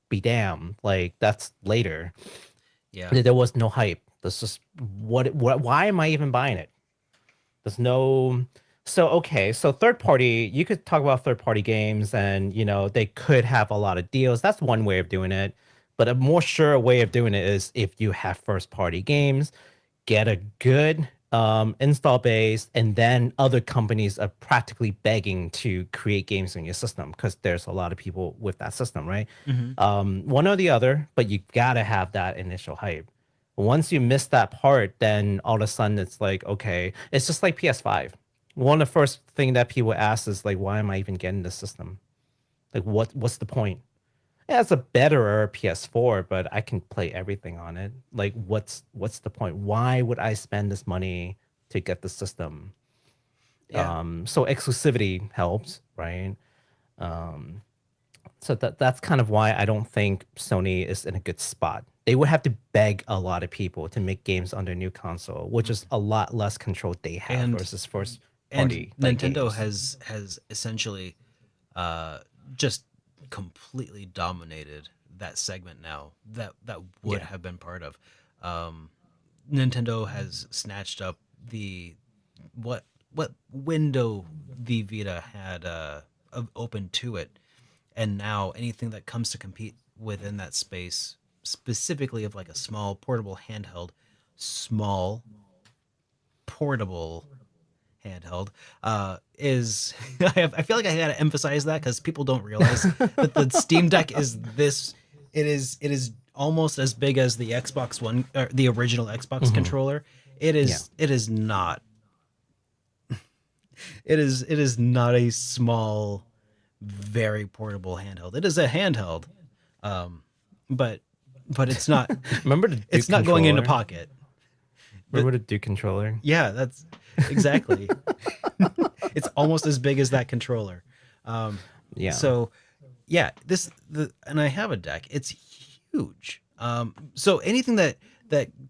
be damned. Like that's later. Yeah. There was no hype. That's just what why am I even buying it? There's no. So okay, so third party, you could talk about third party games and they could have a lot of deals. That's one way of doing it. But a more sure way of doing it is if you have first party games, get a good install base, and then other companies are practically begging to create games in your system because there's a lot of people with that system, right? Hmm. One or the other, but you gotta have that initial hype. Once you miss that part, then all of a sudden it's like, okay, it's just like PS5. One of the first thing that people ask is like, why am I even getting this system? Like, what's the point? Yeah, it's a better PS4, but I can play everything on it. Like, what's the point? Why would I spend this money to get the system? Yeah. So exclusivity helps, right? Um, so that's kind of why I don't think Sony is in a good spot. They would have to beg a lot of people to make games on their new console, which is a lot less control they have And versus first and party like Nintendo games. has essentially uh just completely dominated that segment now that would Yeah. have been part of. Um Nintendo has snatched up the what window the Vita had open to it, and now anything that comes to compete within that space, specifically of like a small portable handheld, is I feel like I gotta emphasize that because people don't realize that the Steam Deck is this. It is almost as big as the Xbox One, or the original Xbox Hmm. controller. Yeah. It is not. It is not a small, very portable handheld. It is a handheld, um, but it's not. Remember the Duke It's not going in a controller? pocket. The, Remember the Duke controller? yeah, that's exactly. It's almost as big as that controller. Um, Yeah. so yeah, and I have a deck. It's huge. So anything that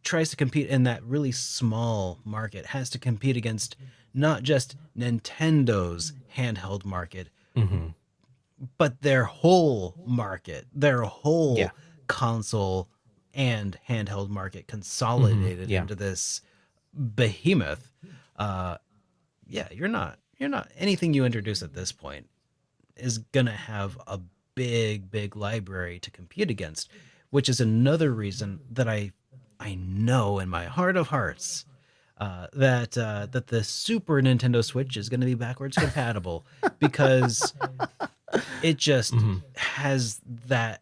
tries to compete in that really small market has to compete against not just Nintendo's handheld market, Hmm. but their whole market, their Yeah. whole console and handheld market Hmm. consolidated Yeah. into this behemoth, yeah, you're not anything you introduce at this point is gonna have a big library to compete against, which is another reason that I know in my heart of hearts that the Super Nintendo Switch is going to be backwards compatible because it just Hmm. has that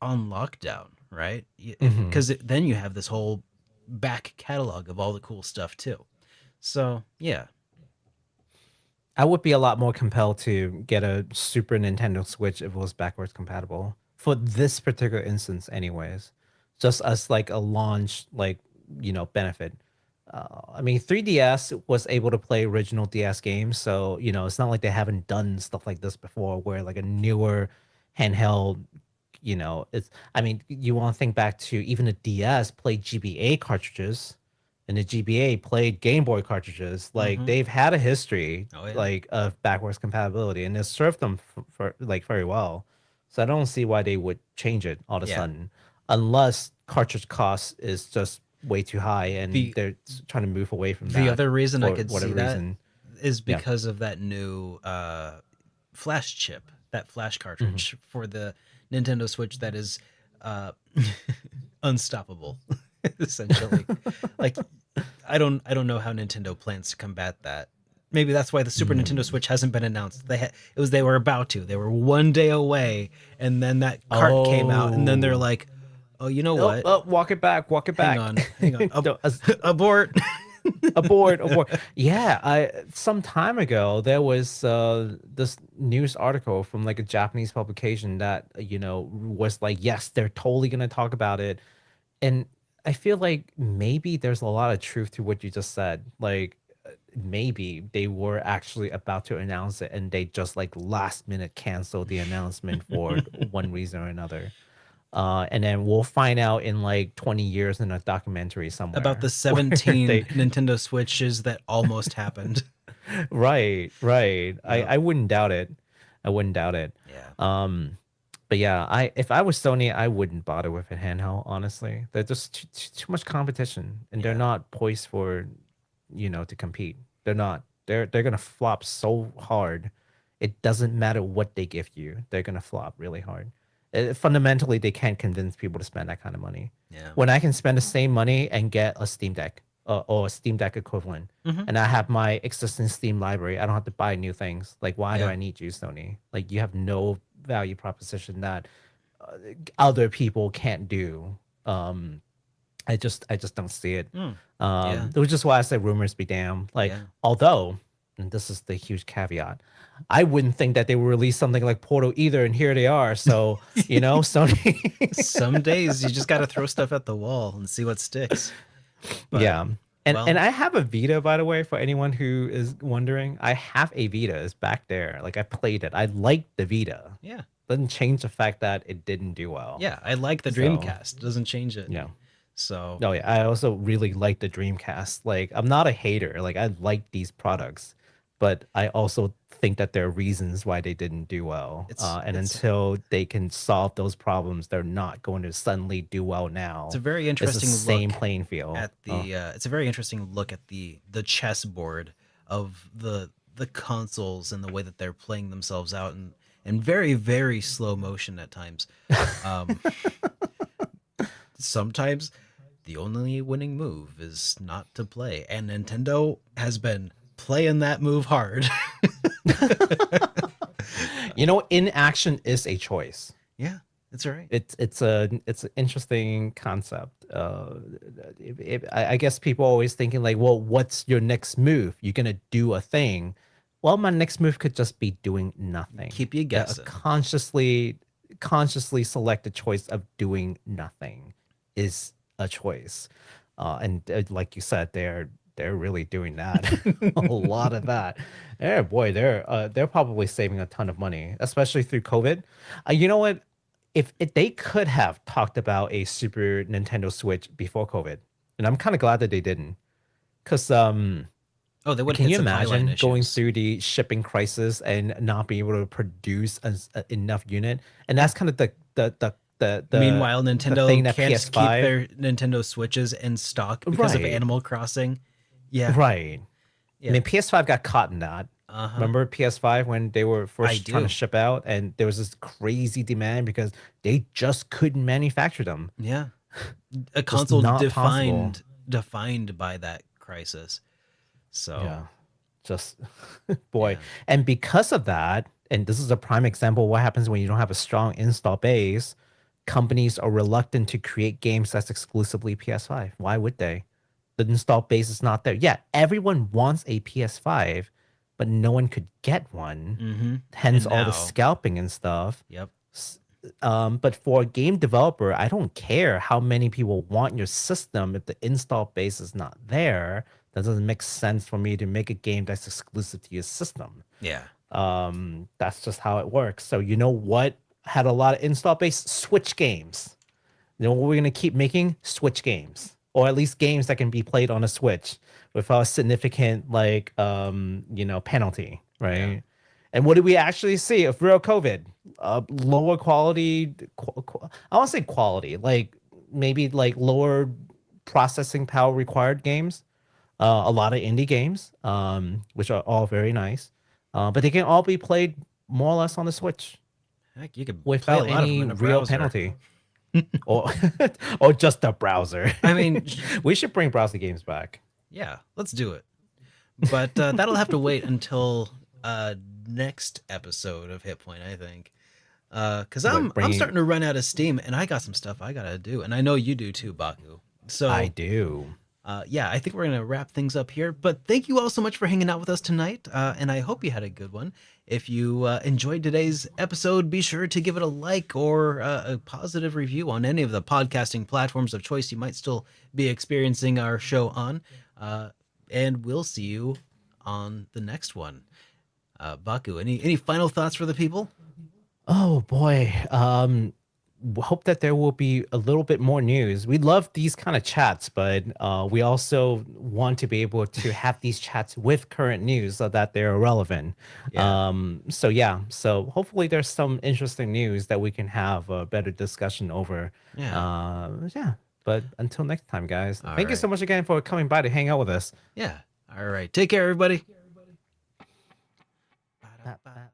on lockdown, right? Hmm. Because then you have this whole back catalog of all the cool stuff too. So yeah, I would be a lot more compelled to get a Super Nintendo Switch if it was backwards compatible for this particular instance, anyways. Just as like a launch, like benefit. I mean, 3DS was able to play original DS games, so it's not like they haven't done stuff like this before, where like a newer handheld, it's. I mean, you want to think back to even the DS played GBA cartridges, and the GBA played Game Boy cartridges. Like mm-hmm. they've had a history Oh yeah, like of backwards compatibility, and it's served them for like very well. So I don't see why they would change it all of a yeah. sudden, unless cartridge cost is just way too high and The they're trying to move away from the that other reason I for could see whatever that reason. is Yeah. because of that new flash chip, that flash Hmm. cartridge for the Nintendo Switch that is uh, unstoppable, essentially. Like I don't know how Nintendo plans to combat that. Maybe that's why the Super Nintendo Mm. Switch hasn't been announced. They were about to. They were one day away, and then that cart came out, and then they're Oh. like, "Oh, you know Oh, what? oh, walk it back, walk it back. Hang on, Don't- abort." aboard, aboard. Yeah, I some time ago there was this news article from like a Japanese publication that was like, yes, they're totally gonna talk about it, and I feel like maybe there's a lot of truth to what you just said. Like maybe they were actually about to announce it and they just like last minute canceled the announcement for one reason or another. And then we'll find out in like 20 years in a documentary About the somewhere where 17 they Nintendo Switches that almost happened. right, right. I Yep. I wouldn't doubt it. I wouldn't doubt it. Yeah. Um, but yeah, I if I was Sony, I wouldn't bother with a handheld. Honestly, there's just too much competition, and they're Yeah. not poised for, to compete. They're not. They're gonna flop so hard. It doesn't matter what they give you. They're gonna flop really hard. Fundamentally, they can't convince people to spend that kind of money. Yeah. When I can spend the same money and get a Steam Deck or a Steam Deck equivalent, Hmm. and I have my existing Steam library, I don't have to buy new things. Like, why do Yeah. I need you, Sony? Like, you have no value proposition that other people can't do. I just don't see it. Mm. Yeah. Which is why I say rumors be damned. Like, Yeah. although, and this is the huge caveat, I wouldn't think that they would release something like Portal either, and here they are. So, Sony. Some days you just got to throw stuff at the wall and see what sticks. But Yeah. And well, I have a Vita, by the way, for anyone who is wondering. I have a Vita. It's back there. Like I played it. I liked the Vita. yeah. Doesn't change the fact that it didn't do well. Yeah, I like the So, Dreamcast. Doesn't change it. yeah. So, Oh yeah. I also really like the Dreamcast. Like I'm not a hater. Like I like these products, but I also think that there are reasons why they didn't do well. And it's until they can solve those problems, they're not going to suddenly do well now. it's a very It's the interesting same look playing field. at the it's a very interesting look at the chessboard of the consoles and the way that they're playing themselves out and very slow motion at times. Um Sometimes the only winning move is not to play, and Nintendo has been playing that move hard. Inaction is a choice. Yeah, that's right. It's an interesting concept. I guess people are always thinking like, well, what's your next move? You're gonna do a thing. Well, my next move could just be doing nothing. Keep you guessing. Consciously select the choice of doing nothing is a choice. And like you said, they're really doing that. A lot of that. Yeah, boy, they're probably saving a ton of money, especially through COVID. You know what? If they could have talked about a Super Nintendo Switch before COVID, and I'm kind of glad that they didn't, because Oh, they would can hit you some supply line imagine going issues. through the shipping crisis and not being able to produce enough unit? And that's kind of the Meanwhile, the Nintendo thing that can't keep PS5, their Nintendo Switches in stock because of right? Animal Crossing. Yeah. Right. Yeah. I mean, PS5 got caught in that. Uh-huh. Remember PS5 when they were I first trying do. to ship out, and there was this crazy demand because they just couldn't manufacture them. Yeah. A Just console not possible. defined by that crisis. So, Yeah. Just boy. yeah. And because of that, and this is a prime example of what happens when you don't have a strong install base, companies are reluctant to create games that's exclusively PS5. Why would they? The install base is not there. Yeah, everyone wants a PS5, but no one could get one. Mm-hmm. Hence And all the now, scalping and stuff. yep. But for a game developer, I don't care how many people want your system if the install base is not there. That doesn't make sense for me to make a game that's exclusive to your system. Yeah. That's just how it works. So you know what had a lot of install base? Switch games. You know what we're gonna keep making? Switch games. Or at least games that can be played on a Switch without a significant penalty, right? Yeah. And what did we actually see of real COVID? Lower quality, I won't say quality, like maybe like lower processing power required games. A lot of indie games, which are all very nice, but they can all be played more or less on the Switch Heck, you could play a without lot of them any in a real browser. penalty. or or just a browser. I mean, We should bring browser games back. yeah, let's do it. But that'll have to wait until next episode of Hit Point, I think. Because I'm starting to run out of steam, and I got some stuff I gotta do, and I know you do too, Baku. So I do. Yeah, I think we're gonna wrap things up here. But thank you all so much for hanging out with us tonight, and I hope you had a good one. If you enjoyed today's episode, be sure to give it a like or a positive review on any of the podcasting platforms of choice you might still be experiencing our show on. And we'll see you on the next one. Baku, any final thoughts for the people? Oh boy. Hope that there will be a little bit more news. We love these kind of chats, but we also want to be able to have these chats with current news so that they're relevant. Yeah. So hopefully there's some interesting news that we can have a better discussion over. Yeah. But until next time, guys, All thank you so right. much again for coming by to hang out with us. Yeah. All right. Take care, everybody. Ba- ba-